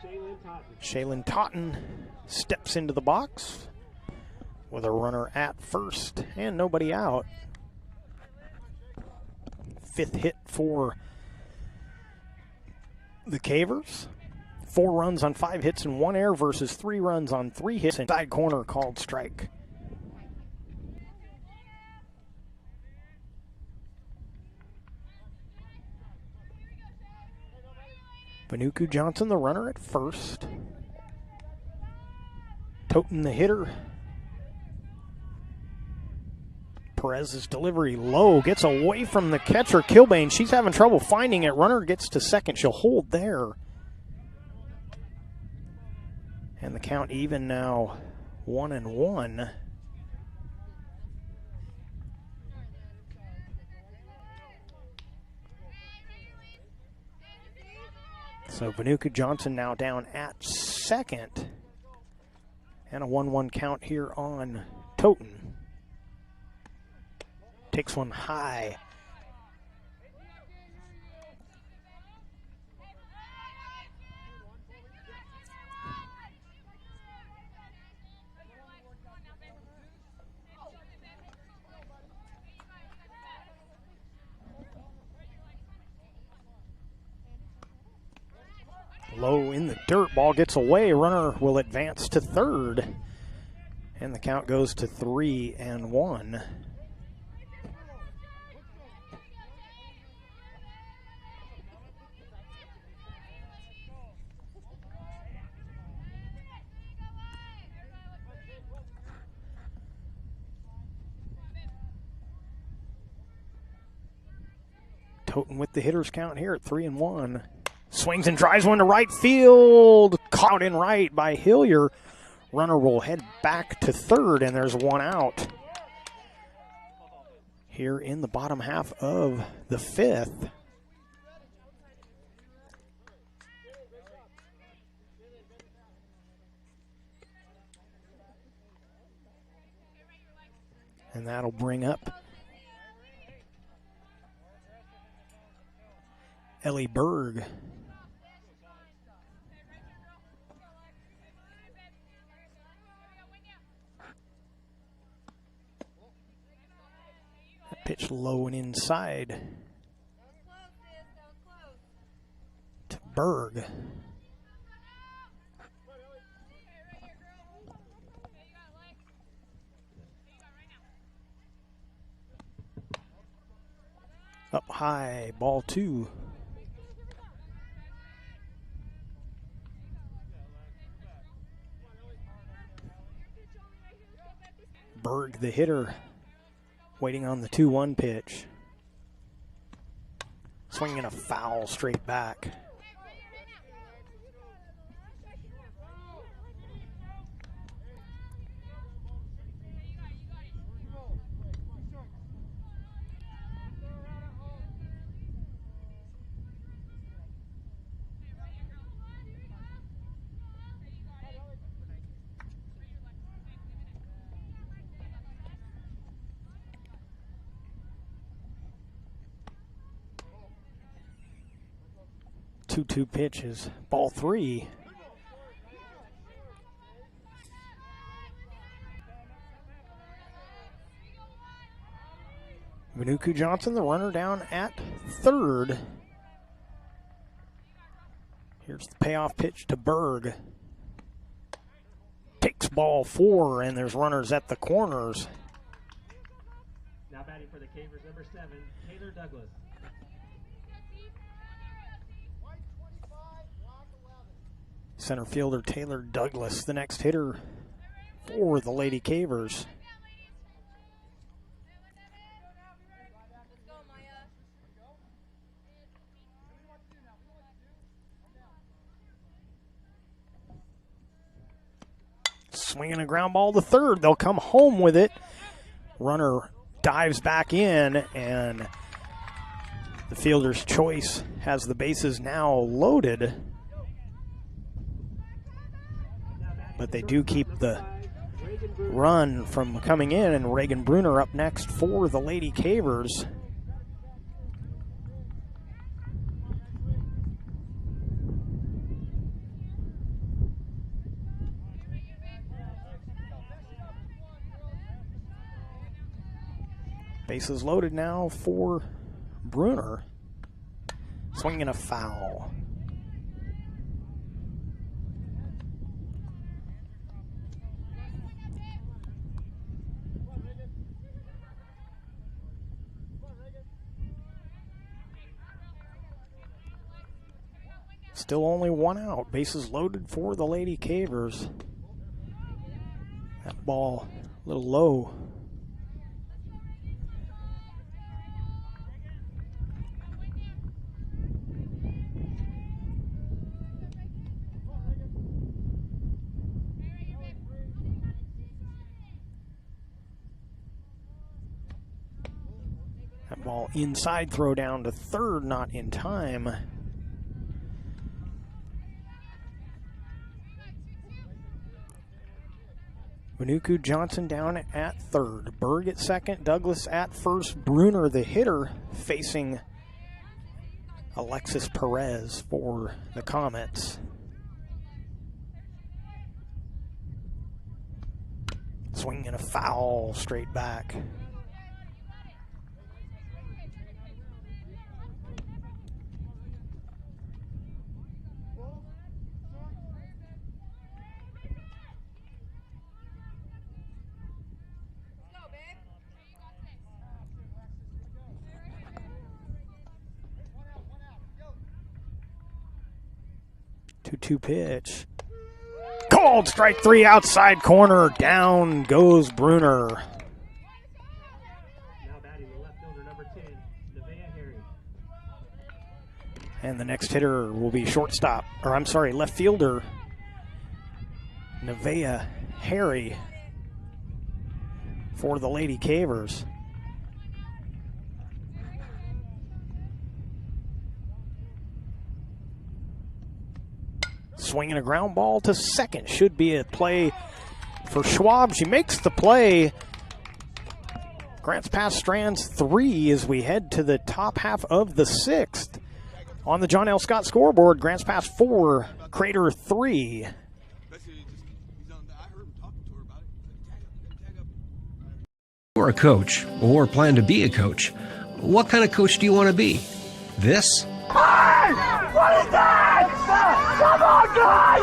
Shaylin Totten. Shaylin Totten steps into the box with a runner at first and nobody out. Fifth hit for the Cavers. 4 runs on 5 hits and 1 error versus 3 runs on 3 hits. Side corner called strike. Vanuku Johnson, the runner at first. Toten, the hitter. Perez's delivery low, gets away from the catcher, Kilbane. She's having trouble finding it. Runner gets to second. She'll hold there. And the count even now, 1-1. So Vanuku Johnson now down at second. And a 1-1 count here on Toten. Takes one high. Low in the dirt, ball gets away. Runner will advance to third. And the count goes to 3-1. Toten with the hitter's count here at 3-1. Swings and drives one to right field. Caught in right by Hillier. Runner will head back to third, and there's one out here in the bottom half of the 5th. And that'll bring up Ellie Berg. That pitch low and inside to Berg. Up high, ball 2. Berg, the hitter, waiting on the 2-1 pitch. Swinging a foul straight back. Two pitches, ball 3. Vanuku Johnson, the runner, down at third. Here's the payoff pitch to Berg. Takes ball 4, and there's runners at the corners. Now batting for the Cavers, number 7, Taylor Douglas. Center fielder Taylor Douglas, the next hitter for the Lady Cavers. Swinging a ground ball to third. They'll come home with it. Runner dives back in, and the fielder's choice has the bases now loaded. But they do keep the run from coming in, and Reagan Bruner up next for the Lady Cavers. Bases loaded now for Bruner. Swinging a foul. Still only one out. Bases loaded for the Lady Cavers. That ball a little low. That ball inside, throw down to third, not in time. Manuku Johnson down at third. Berg at second. Douglas at first. Bruner, the hitter, facing Alexis Perez for the Comets. Swinging a foul straight back. Two pitch. Called strike three, outside corner. Down goes Bruner. Now batting the left fielder, number 10, Nevaeh Harry. And the next hitter will be shortstop, or I'm sorry, left fielder, Nevaeh Harry for the Lady Cavers. Swinging a ground ball to second. Should be a play for Schwab. She makes the play. Grants Pass Strands 3 as we head to the top half of the 6th. On the John L. Scott scoreboard, Grants Pass 4, Crater 3. You're a coach or plan to be a coach. What kind of coach do you want to be? This? Hey! What is that? Come on, guy!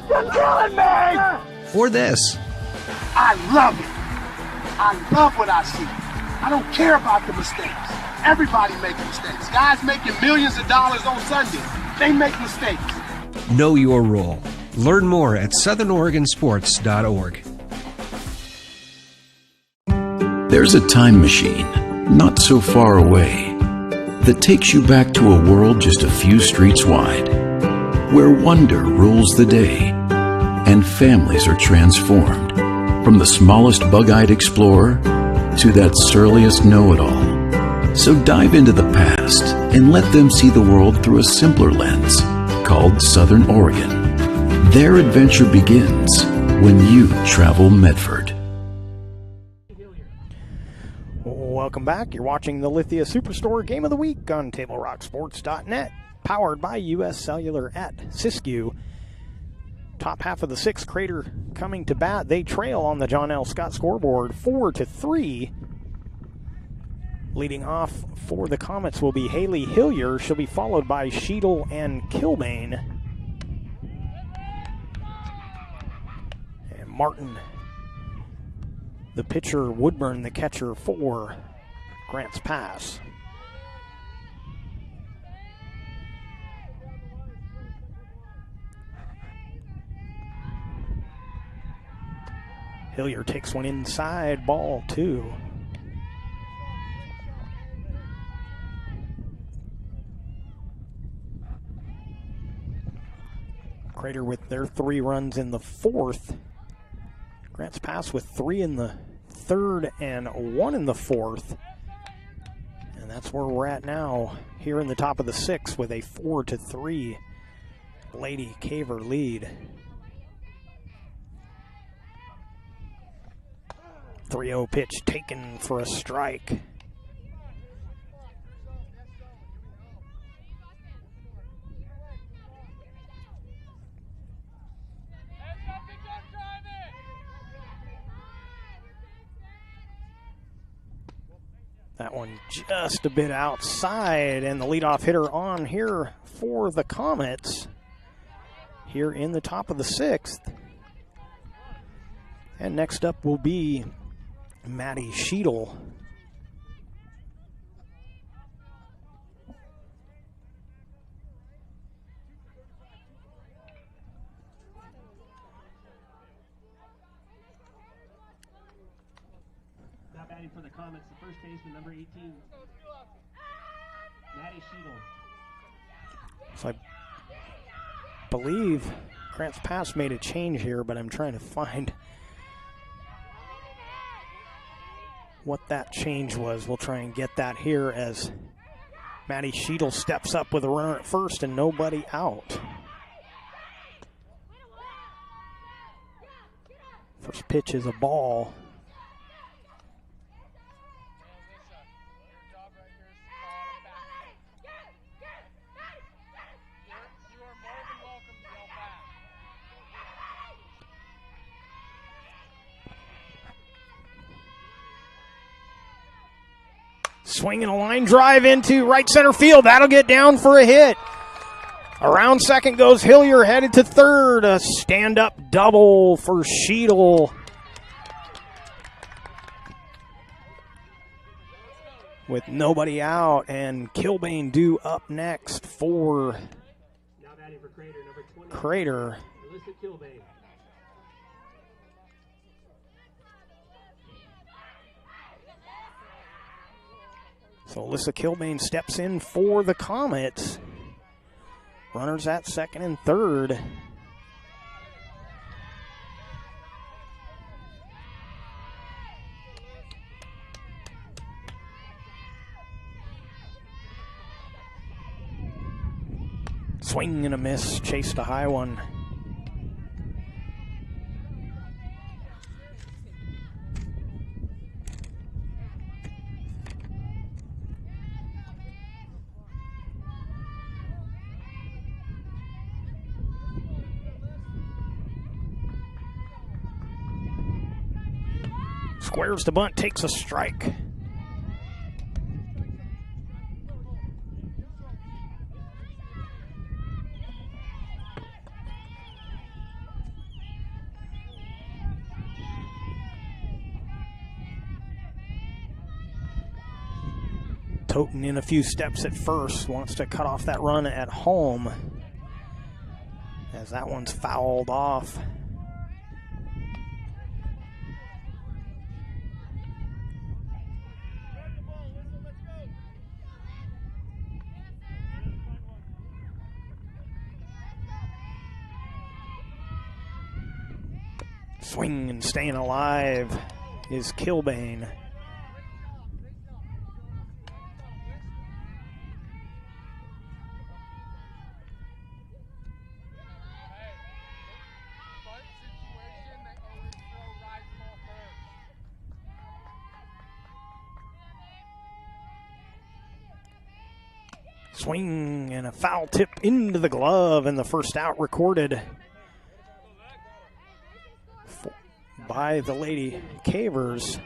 You're killing me! Or this? I love it. I love what I see. I don't care about the mistakes. Everybody makes mistakes. Guys making millions of dollars on Sunday, they make mistakes. Know your role. Learn more at southernoregonsports.org. There's a time machine, not so far away, that takes you back to a world just a few streets wide, where wonder rules the day and families are transformed, from the smallest bug-eyed explorer to that surliest know-it-all. So dive into the past and let them see the world through a simpler lens called Southern Oregon. Their adventure begins when you travel Medford. Welcome back. You're watching the Lithia Superstore Game of the Week on TableRockSports.net, powered by U.S. Cellular at Siskiyou. Top half of the 6th, Crater coming to bat. They trail on the John L. Scott scoreboard 4-3. Leading off for the Comets will be Haley Hillier. She'll be followed by Sheedle and Kilbane. And Martin, the pitcher, Woodburn, the catcher for Grants Pass. Hillier takes one inside, ball 2. Crater with their 3 runs in the 4th Grants Pass with 3 in the third and 1 in the fourth. And that's where we're at now, here in the top of the 6th with a 4-3 Lady Caver lead. 3-0 pitch taken for a strike. That one just a bit outside, and the leadoff hitter on here for the Comets here in the top of the 6th. And next up will be Maddie Sheedle. Now batting for the Comets, the first baseman, number 18, Maddie Sheedle. So I believe Grants Pass made a change here, but I'm trying to find what that change was. We'll try and get that here as Maddie Sheedle steps up with a runner at first and nobody out. First pitch is a ball. Swinging a line drive into right center field. That'll get down for a hit. Around second goes Hillier, headed to third. A stand-up double for Sheedle. With nobody out, and Kilbane due up next for Now batting for Crater, number 20. Crater. Alyssa Kilbane. So Alyssa Kilbane steps in for the Comets. Runners at second and third. Swing and a miss, chased a high one. Squares the bunt, takes a strike. Toten in a few steps at first, wants to cut off that run at home as that one's fouled off. Swing and staying alive is Kilbane. Swing and a foul tip into the glove, and the first out recorded by the Lady Cavers.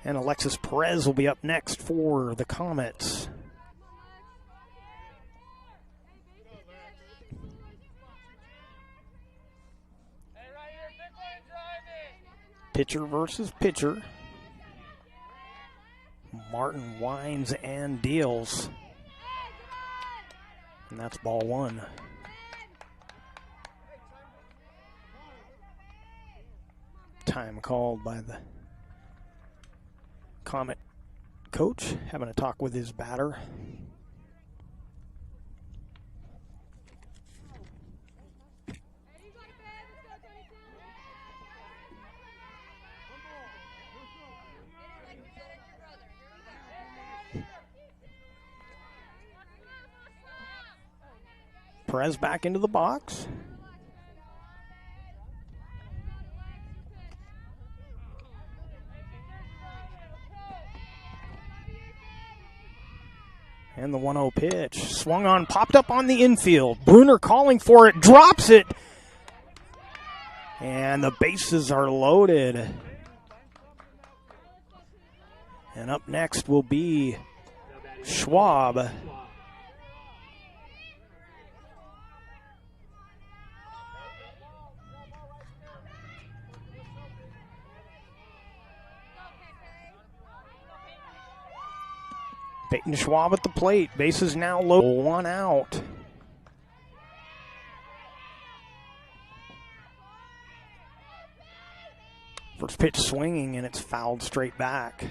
And Alexis Perez will be up next for the Comets. Pitcher versus pitcher. Martin winds and deals. And that's ball one. Time called by the Comet coach, having a talk with his batter. Perez back into the box. And the 1-0 pitch. Swung on, popped up on the infield. Bruner calling for it, drops it. And the bases are loaded. And up next will be Schwab. Peyton Schwab at the plate. Bases now low. 1 out. First pitch swinging, and it's fouled straight back.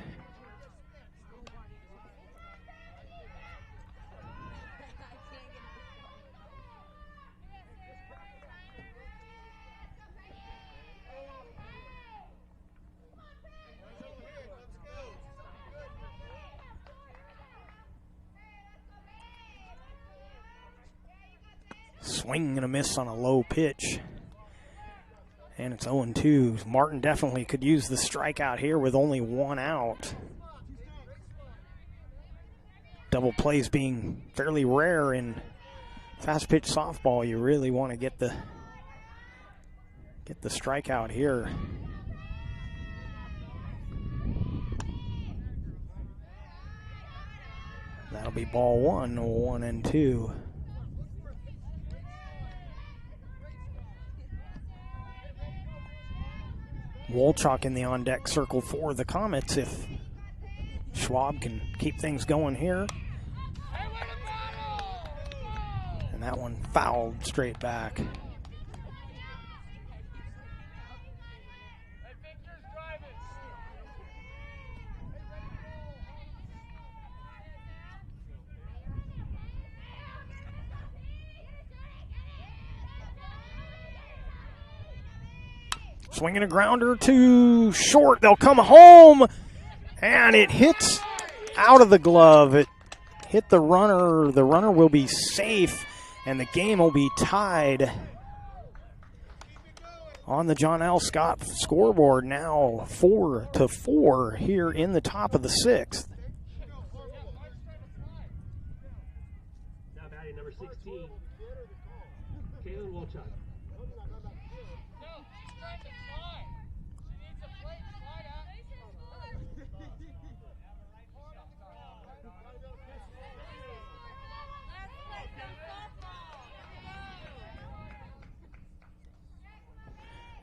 Swing and a miss on a low pitch. And it's 0-2. Martin definitely could use the strikeout here with only 1 out. Double plays being fairly rare in fast pitch softball. You really want to get the strikeout here. That'll be ball 1, 1-2. Wolchok in the on-deck circle for the Comets if Schwab can keep things going here. And that one fouled straight back. Swinging a grounder to short. They'll come home, and it hits out of the glove. It hit the runner. The runner will be safe, and the game will be tied on the John L. Scott scoreboard. Now 4-4 here in the top of the 6th. Now batting number 16, Kalen Wolchuk.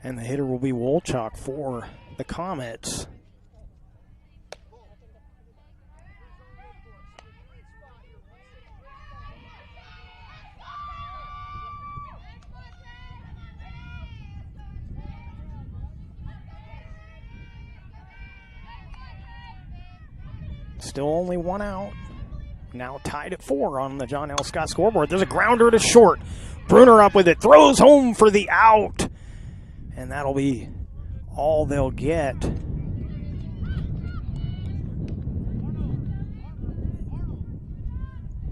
And the hitter will be Wolchok for the Comets. Still only 1 out. Now tied at 4 on the John L. Scott scoreboard. There's a grounder to short. Bruner up with it. Throws home for the out. And that'll be all they'll get.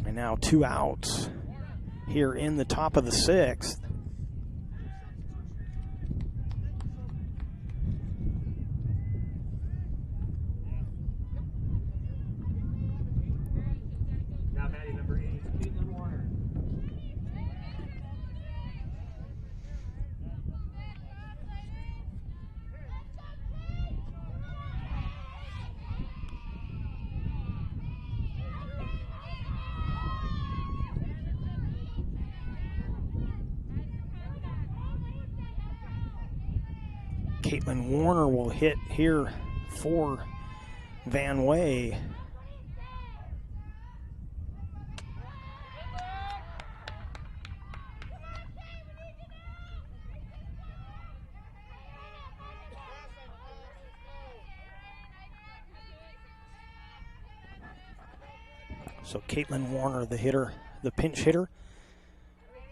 And now 2 outs here in the top of the 6th. Now batting number 8, Caitlin Warner. Caitlin Warner will hit here for Van Way. So Caitlin Warner, the hitter, the pinch hitter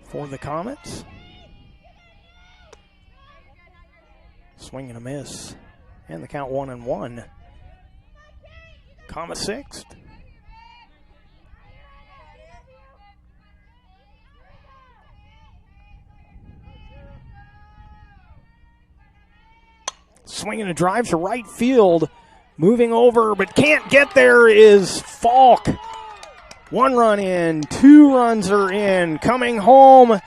for the Comets. Swing and a miss. And the count 1-1. Comet 6th. Swinging a drive to right field. Moving over, but can't get there is Falk. 1 run in, 2 runs are in. Coming home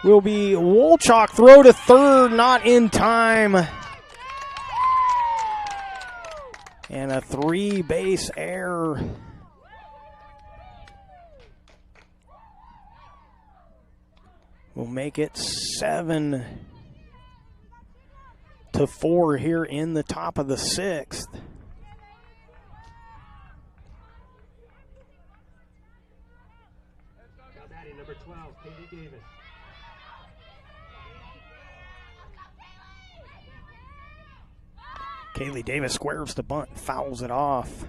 will be Wolchok. Throw to third, not in time. And a 3-base error. Will make it 7-4 here in the top of the 6th. Number 12, Katie Davis. Kaylee Davis squares the bunt, fouls it off.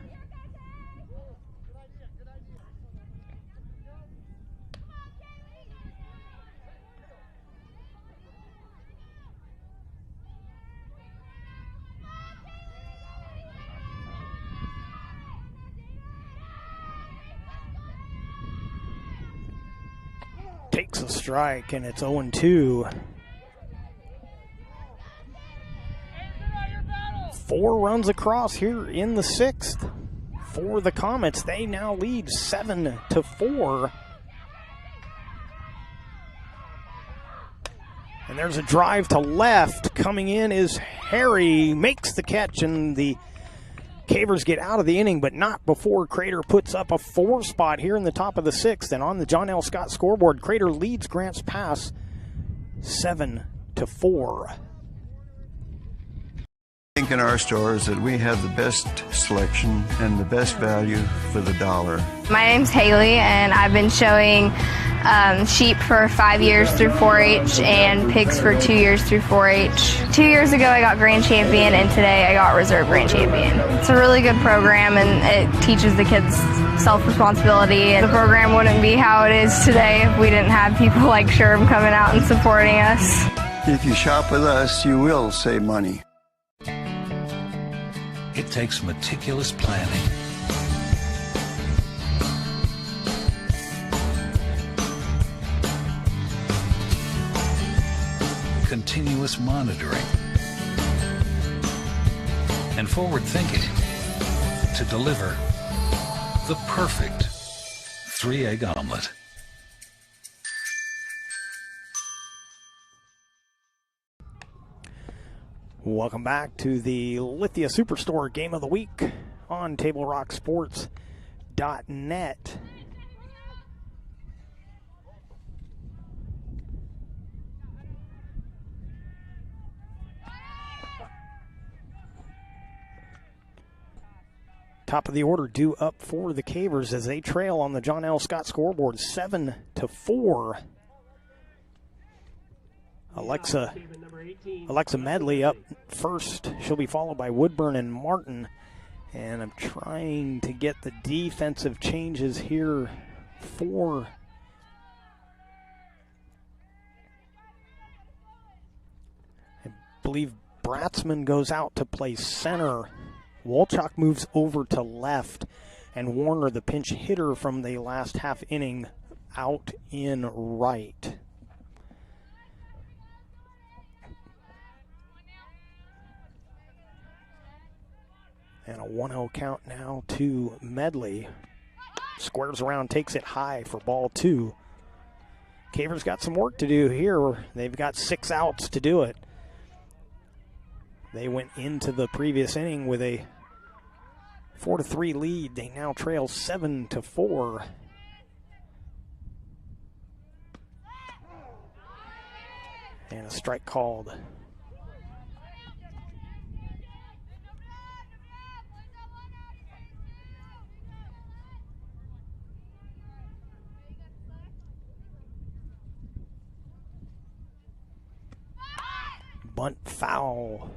Takes a strike, and it's 0-2. 4 runs across here in the 6th for the Comets. They now lead 7-4. And there's a drive to left. Coming in is Harry, makes the catch, and the Cavers get out of the inning, but not before Crater puts up a 4 spot here in the top of the 6th. And on the John L. Scott scoreboard, Crater leads Grants Pass 7-4. I think in our stores that we have the best selection and the best value for the dollar. My name's Haley, and I've been showing sheep for 5 years through 4-H and pigs for 2 years through 4-H. 2 years ago I got Grand Champion, and today I got Reserve Grand Champion. It's a really good program, and it teaches the kids self-responsibility. The program wouldn't be how it is today if we didn't have people like Sherb coming out and supporting us. If you shop with us, you will save money. It takes meticulous planning, continuous monitoring, and forward thinking to deliver the perfect 3-egg omelet. Welcome back to the Lithia Superstore Game of the Week on TableRockSports.net. Top of the order due up for the Cavers as they trail on the John L. Scott scoreboard 7-4. Alexa Medley up first. She'll be followed by Woodburn and Martin. And I'm trying to get the defensive changes here for I believe Bratzman goes out to play center. Wolchok moves over to left. And Warner, the pinch hitter from the last half inning, out in right. And a 1-0 count now to Medley. Squares around, takes it high for ball 2. Cavers got some work to do here. They've got 6 outs to do it. They went into the previous inning with a 4-3 lead. They now trail 7-4. And a strike called. Bunt foul.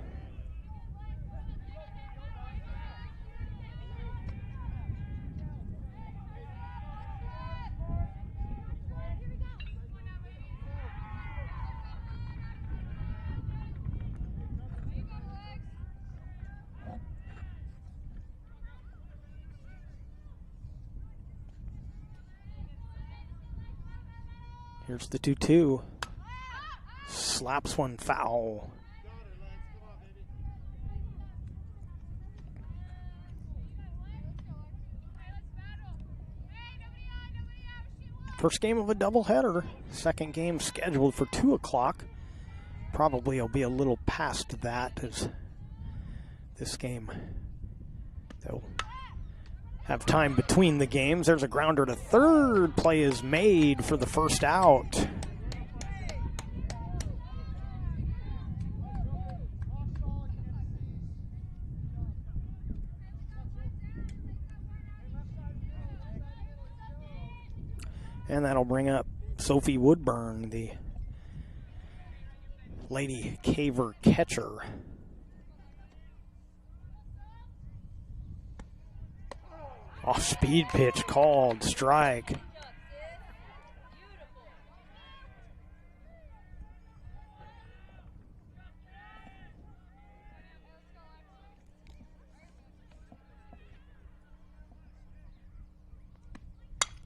Here's the 2-2. Slaps one foul. First game of a doubleheader. Second game scheduled for 2 o'clock. Probably will be a little past that as this game, they'll have time between the games. There's a grounder to third. Play is made for the first out. And that'll bring up Sophie Woodburn, the Lady Caver catcher. Off-speed pitch called, strike.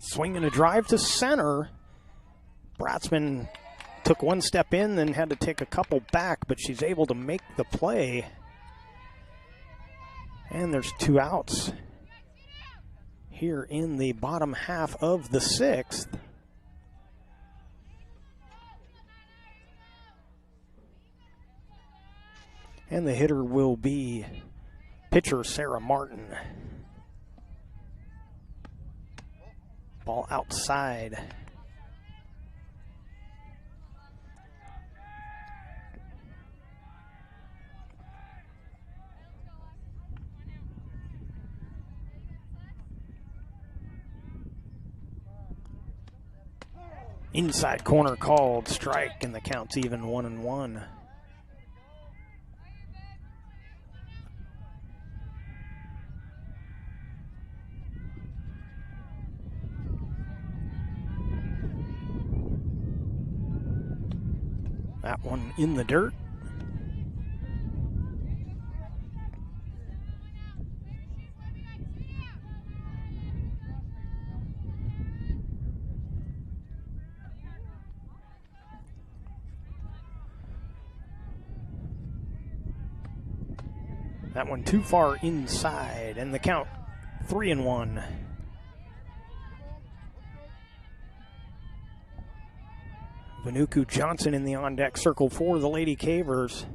Swing and a drive to center. Bratzman took one step in, then had to take a couple back, but she's able to make the play. And there's 2 outs here in the bottom half of the 6th. And the hitter will be pitcher Sarah Martin. Ball outside. Inside corner called, strike, and the count's even 1-1. That one in the dirt. That one too far inside, and the count 3-1. Vanuku Johnson in the on-deck circle for the Lady Cavers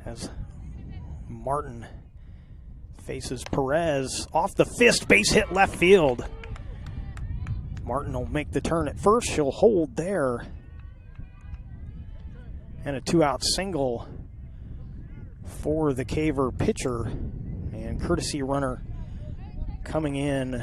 as Martin faces Perez. Off the fist, base hit left field. Martin will make the turn at first. She'll hold there. And a 2-out single for the Caver pitcher. And courtesy runner coming in.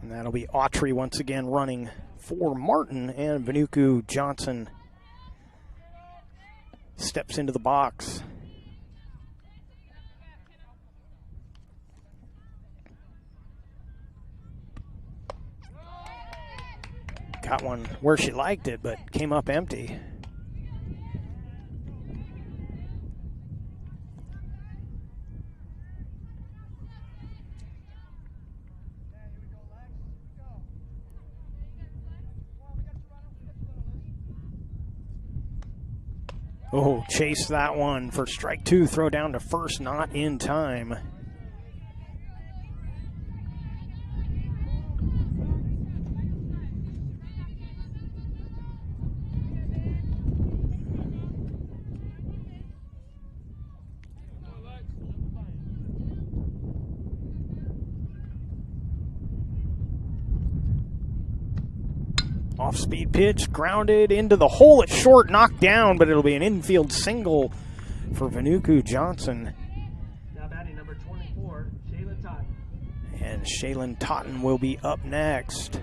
And that'll be Autry once again running for Martin, and Vanuku Johnson steps into the box. Got one where she liked it, but came up empty. Oh, chase that one for strike 2. Throw down to first, not in time. Off-speed pitch, grounded into the hole at short, knocked down, but it'll be an infield single for Vanuku Johnson. Now batting number 24, Shaylin Totten. And Shaylin Totten will be up next.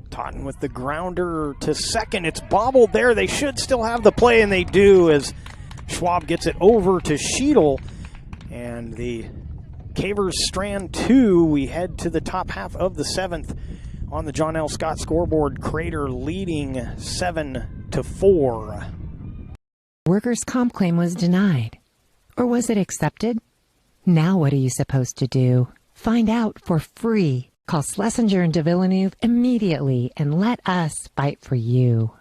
Totten with the grounder to second. It's bobbled there. They should still have the play, and they do as Schwab gets it over to Sheedle. And the Cavers strand 2. We head to the top half of the 7th on the John L. Scott scoreboard. Crater leading 7-4. 8-4. Workers' comp claim was denied. Or was it accepted? Now what are you supposed to do? Find out for free. Call Schlesinger and de Villeneuve immediately and let us fight for you.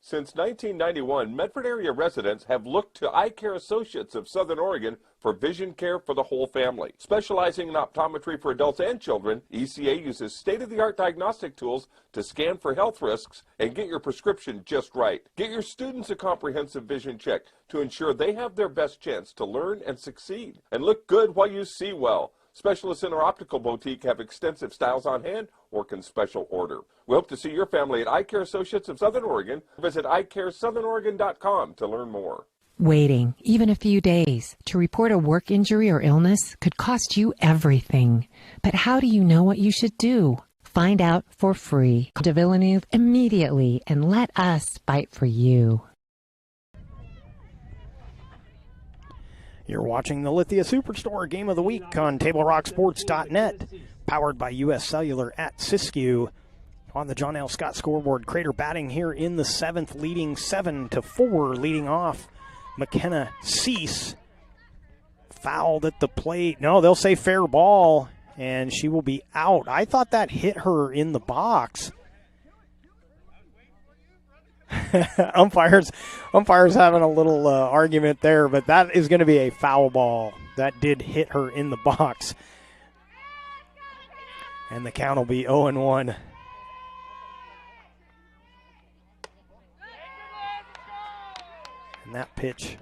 Since 1991, Medford area residents have looked to Eye Care Associates of Southern Oregon for vision care for the whole family. Specializing in optometry for adults and children, ECA uses state-of-the-art diagnostic tools to scan for health risks and get your prescription just right. Get your students a comprehensive vision check to ensure they have their best chance to learn and succeed. And look good while you see well. Specialists in our optical boutique have extensive styles on hand or can special order. We hope to see your family at Eye Care Associates of Southern Oregon. Visit eyecaresouthern.oregon.com to learn more. Waiting, even a few days, to report a work injury or illness could cost you everything. But how do you know what you should do? Find out for free. Call de Villeneuve immediately and let us fight for you. You're watching the Lithia Superstore Game of the Week on TableRockSports.net, powered by U.S. Cellular at Siskiyou. On the John L. Scott scoreboard, Crater batting here in the 7th, leading 7-4, leading off McKenna Cease. Fouled at the plate. No, they'll say fair ball, and she will be out. I thought that hit her in the box. Umpires having a little argument there, but that is going to be a foul ball. That did hit her in the box. And the count will be 0-1. And that pitch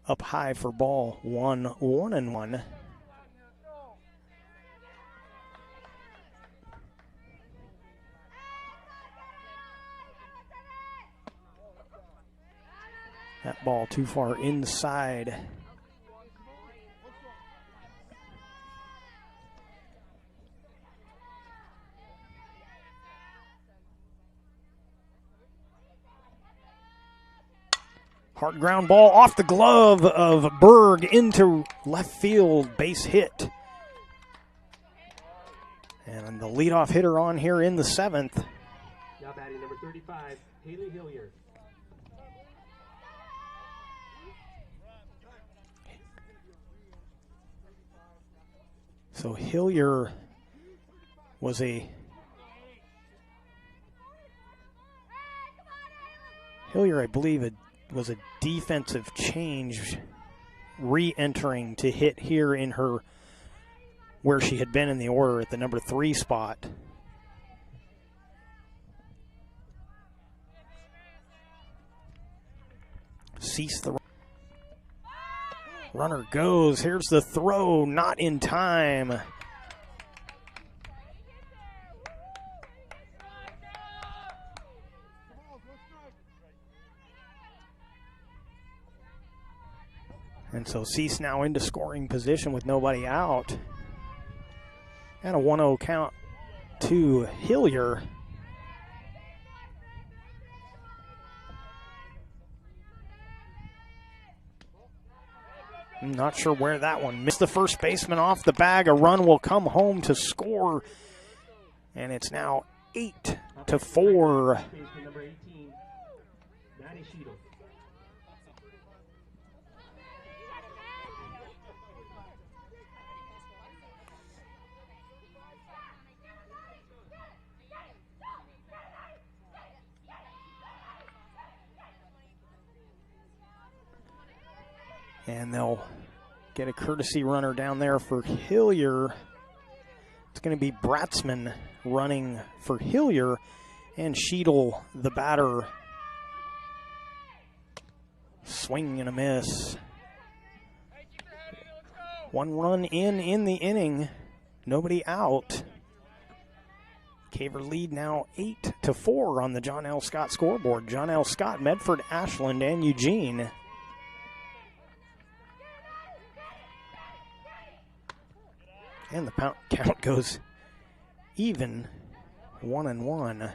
up high for ball 1-1. That ball too far inside. Hard ground ball off the glove of Berg into left field, base hit. And the leadoff hitter on here in the 7th. Now batting number 35, Haley Hillier. So Hillier was I believe, was a defensive change, re-entering to hit here in her, where she had been in the order at the number 3 spot. Cease the runner goes. Here's the throw, not in time. And so Cease now into scoring position with nobody out. And a 1-0 count to Hillier. I'm not sure where that one missed the first baseman off the bag. A run will come home to score. And it's now 8-4. Number 18, Maddie Sheetal. And they'll get a courtesy runner down there for Hillier. It's going to be Bratzman running for Hillier, and Sheetal, the batter. Swing and a miss. 1 run in the inning. Nobody out. Caver lead now 8-4 on the John L. Scott scoreboard. John L. Scott, Medford, Ashland, and Eugene. And the count goes even, 1-1.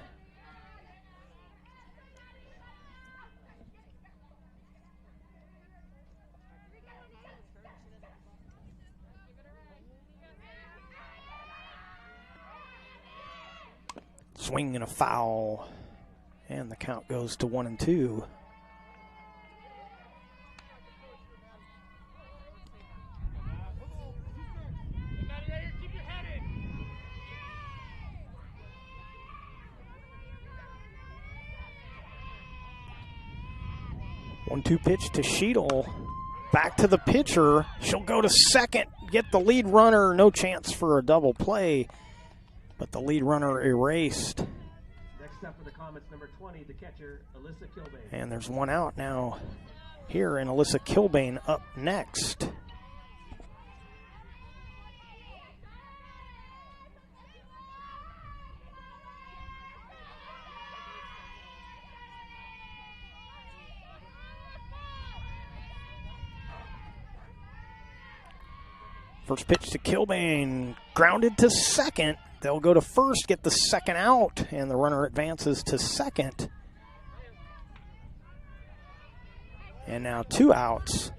Swing and a foul. And the count goes to 1-2. One-two pitch to Sheedle. Back to the pitcher. She'll go to second. Get the lead runner. No chance for a double play. But the lead runner erased. Next up for the Comets, number 20, the catcher, Alyssa Kilbane. And there's one out now here, and Alyssa Kilbane up next. First pitch to Kilbane, grounded to second. They'll go to first, get the second out, and the runner advances to second. And now 2 outs.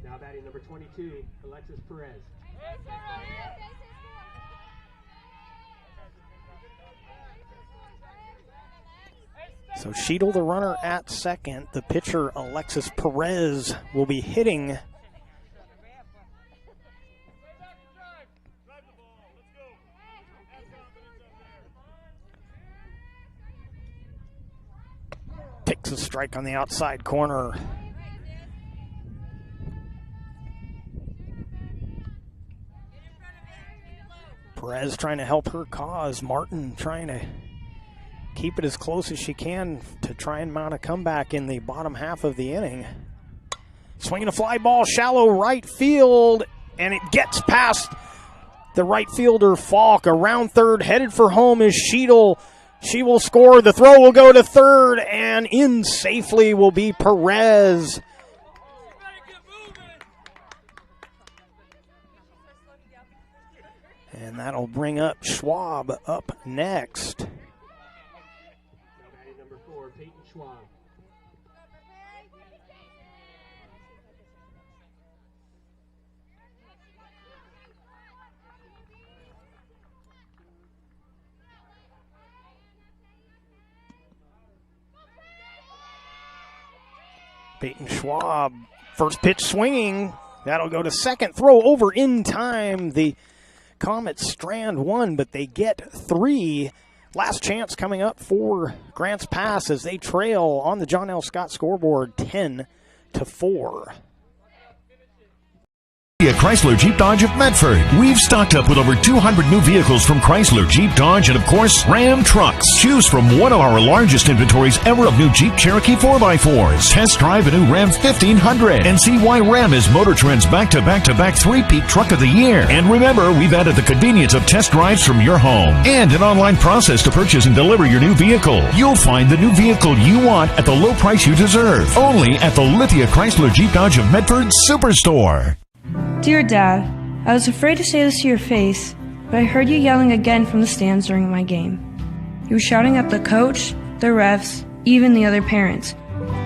Now batting number 22, Alexis Perez. So Sheedle, the runner at second. The pitcher, Alexis Perez, will be hitting. Takes a strike on the outside corner. Perez trying to help her cause. Martin trying to keep it as close as she can to try and mount a comeback in the bottom half of the inning. Swinging a fly ball, shallow right field, and it gets past the right fielder, Falk. Around third, headed for home is Sheedle. She will score. The throw will go to third, and in safely will be Perez. And that'll bring up Schwab up next. Now batting number 4, Peyton Schwab. Peyton Schwab, first pitch swinging. That'll go to second. Throw over in time. The Comets strand 1, but they get 3. Last chance coming up for Grants Pass as they trail on the John L. Scott scoreboard 10-4. Chrysler Jeep Dodge of Medford. We've stocked up with over 200 new vehicles from Chrysler, Jeep Dodge, and of course, Ram Trucks. Choose from one of our largest inventories ever of new Jeep Cherokee 4x4s. Test drive a new Ram 1500 and see why Ram is Motor Trend's back-to-back-to-back 3-peat Truck of the Year. And remember, we've added the convenience of test drives from your home and an online process to purchase and deliver your new vehicle. You'll find the new vehicle you want at the low price you deserve. Only at the Lithia Chrysler Jeep Dodge of Medford Superstore. Dear Dad, I was afraid to say this to your face, but I heard you yelling again from the stands during my game. You were shouting at the coach, the refs, even the other parents.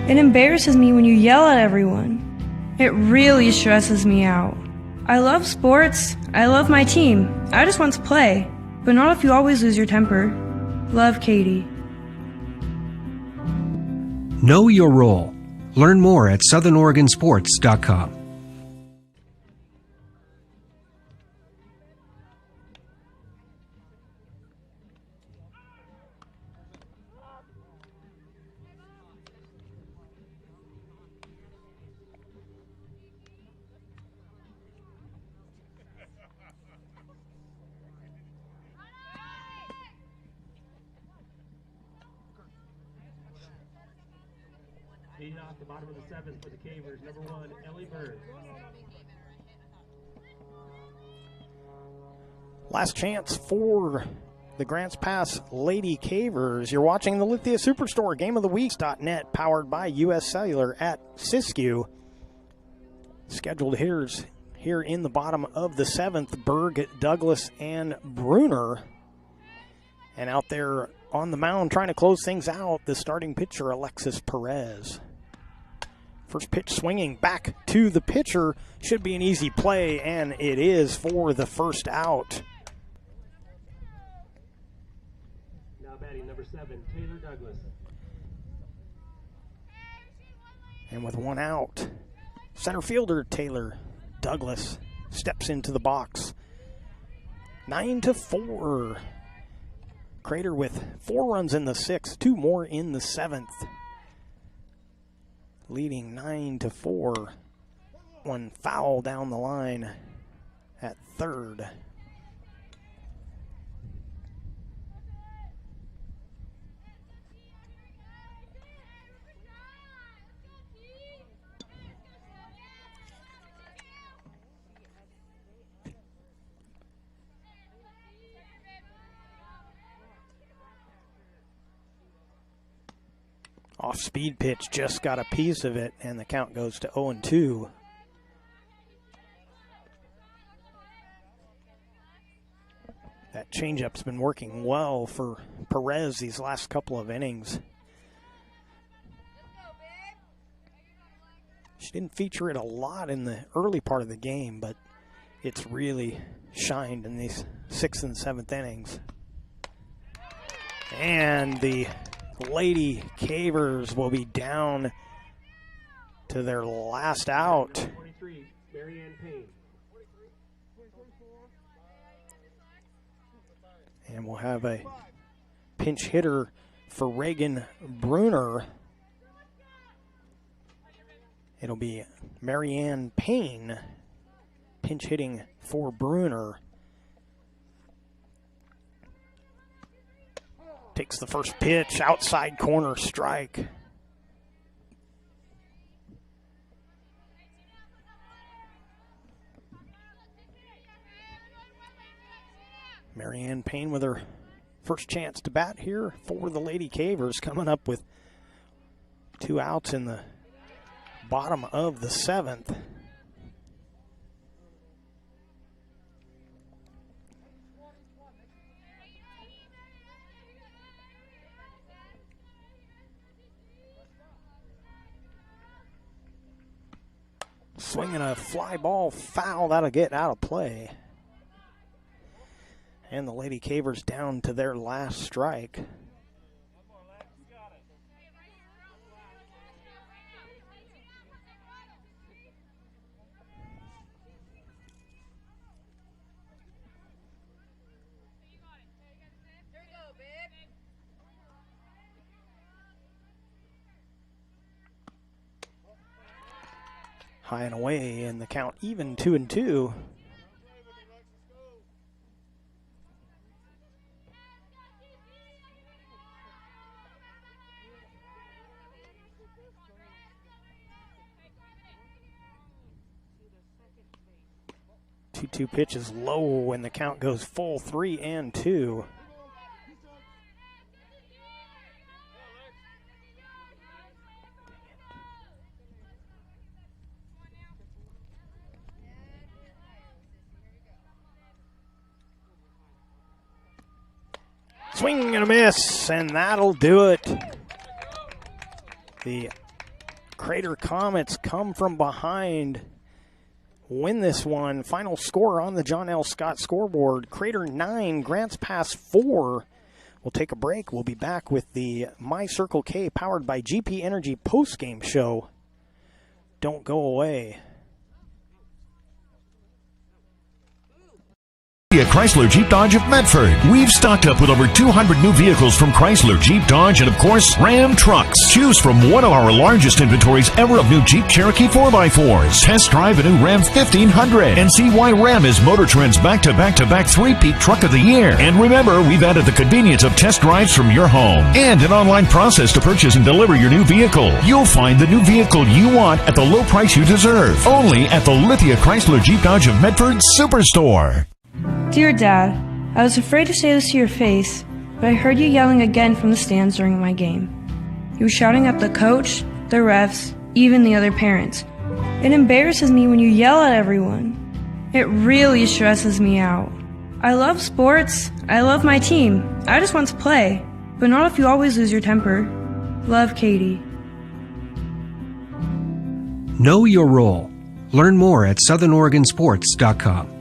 It embarrasses me when you yell at everyone. It really stresses me out. I love sports, I love my team, I just want to play, but not if you always lose your temper. Love, Katie. Know your role. Learn more at southernoregonsports.com. Leading off the bottom of the 7th for the Cavers, number 1, Ellie Bird. Last chance for the Grants Pass Lady Cavers. You're watching the Lithia Superstore Game of the Week.net, powered by U.S. Cellular at Siskiyou. Scheduled hitters here in the bottom of the 7th, Berg, Douglas, and Bruner. And out there on the mound trying to close things out, the starting pitcher, Alexis Perez. First pitch swinging back to the pitcher. Should be an easy play, and it is for the first out. 7, Taylor Douglas. And with one out, center fielder Taylor Douglas steps into the box. 9-4. Crater with 4 runs in the 6th, 2 more in the 7th. Leading 9-4. One foul down the line at third. Off-speed pitch just got a piece of it, and the count goes to 0-2. That changeup's been working well for Perez these last couple of innings. She didn't feature it a lot in the early part of the game, but it's really shined in these 6th and 7th innings. And the Lady Cavers will be down to their last out. 23, Marianne Payne. And we'll have a pinch hitter for Reagan Bruner. It'll be Marianne Payne pinch hitting for Bruner. Takes the first pitch, outside corner strike. Marianne Payne with her first chance to bat here for the Lady Cavers, coming up with 2 outs in the bottom of the 7th. Swinging a fly ball foul, that'll get out of play. And the Lady Cavers down to their last strike. High and away, and the count even 2-2. Two pitches low, and the count goes full 3-2. Swing and a miss, and that'll do it. The Crater Comets come from behind, win this one. Final score on the John L. Scott scoreboard: Crater 9, Grants Pass 4. We'll take a break. We'll be back with the My Circle K powered by GP Energy postgame show. Don't go away. Chrysler Jeep Dodge of Medford. We've stocked up with over 200 new vehicles from Chrysler, Jeep Dodge, and of course, Ram Trucks. Choose from one of our largest inventories ever of new Jeep Cherokee 4x4s. Test drive a new Ram 1500 and see why Ram is Motor Trend's back-to-back-to-back three-peat truck of the year. And remember, we've added the convenience of test drives from your home and an online process to purchase and deliver your new vehicle. You'll find the new vehicle you want at the low price you deserve. Only at the Lithia Chrysler Jeep Dodge of Medford Superstore. Dear Dad, I was afraid to say this to your face, but I heard you yelling again from the stands during my game. You were shouting at the coach, the refs, even the other parents. It embarrasses me when you yell at everyone. It really stresses me out. I love sports, I love my team, I just want to play, but not if you always lose your temper. Love, Katie. Know your role. Learn more at SouthernOregonSports.com.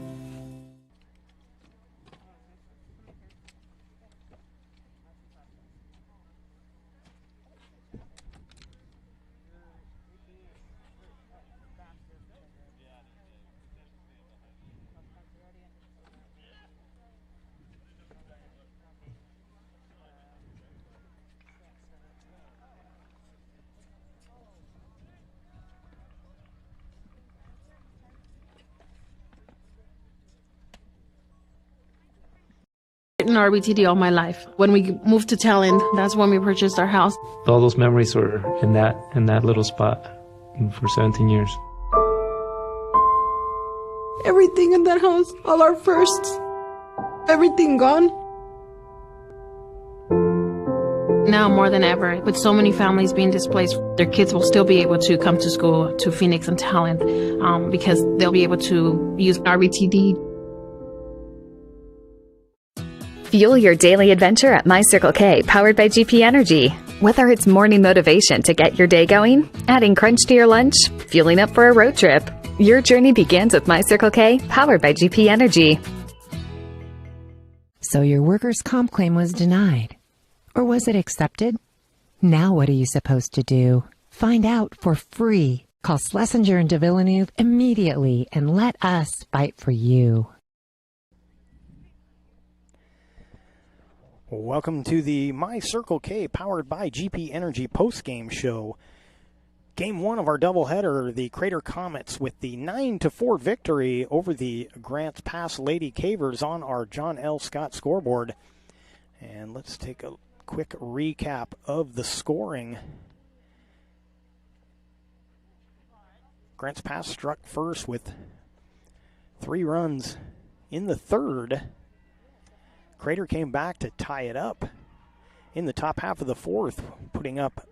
In RBTD all my life. When we moved to Talent, that's when we purchased our house. All those memories were in that little spot for 17 years. Everything in that house, all our firsts, everything gone. Now more than ever, with so many families being displaced, their kids will still be able to come to school, to Phoenix and Talent, because they'll be able to use RBTD. Fuel your daily adventure at My Circle K, powered by GP Energy. Whether it's morning motivation to get your day going, adding crunch to your lunch, fueling up for a road trip, your journey begins with My Circle K, powered by GP Energy. So your workers' comp claim was denied. Or was it accepted? Now what are you supposed to do? Find out for free. Call Schlesinger and de Villeneuve immediately and let us fight for you. Welcome to the My Circle K powered by GP Energy post-game show. Game 1 of our doubleheader, the Crater Comets with the 9-4 victory over the Grants Pass Lady Cavers on our John L. Scott scoreboard. And let's take a quick recap of the scoring. Grants Pass struck first with 3 runs in the third. Crater came back to tie it up in the top half of the fourth, putting up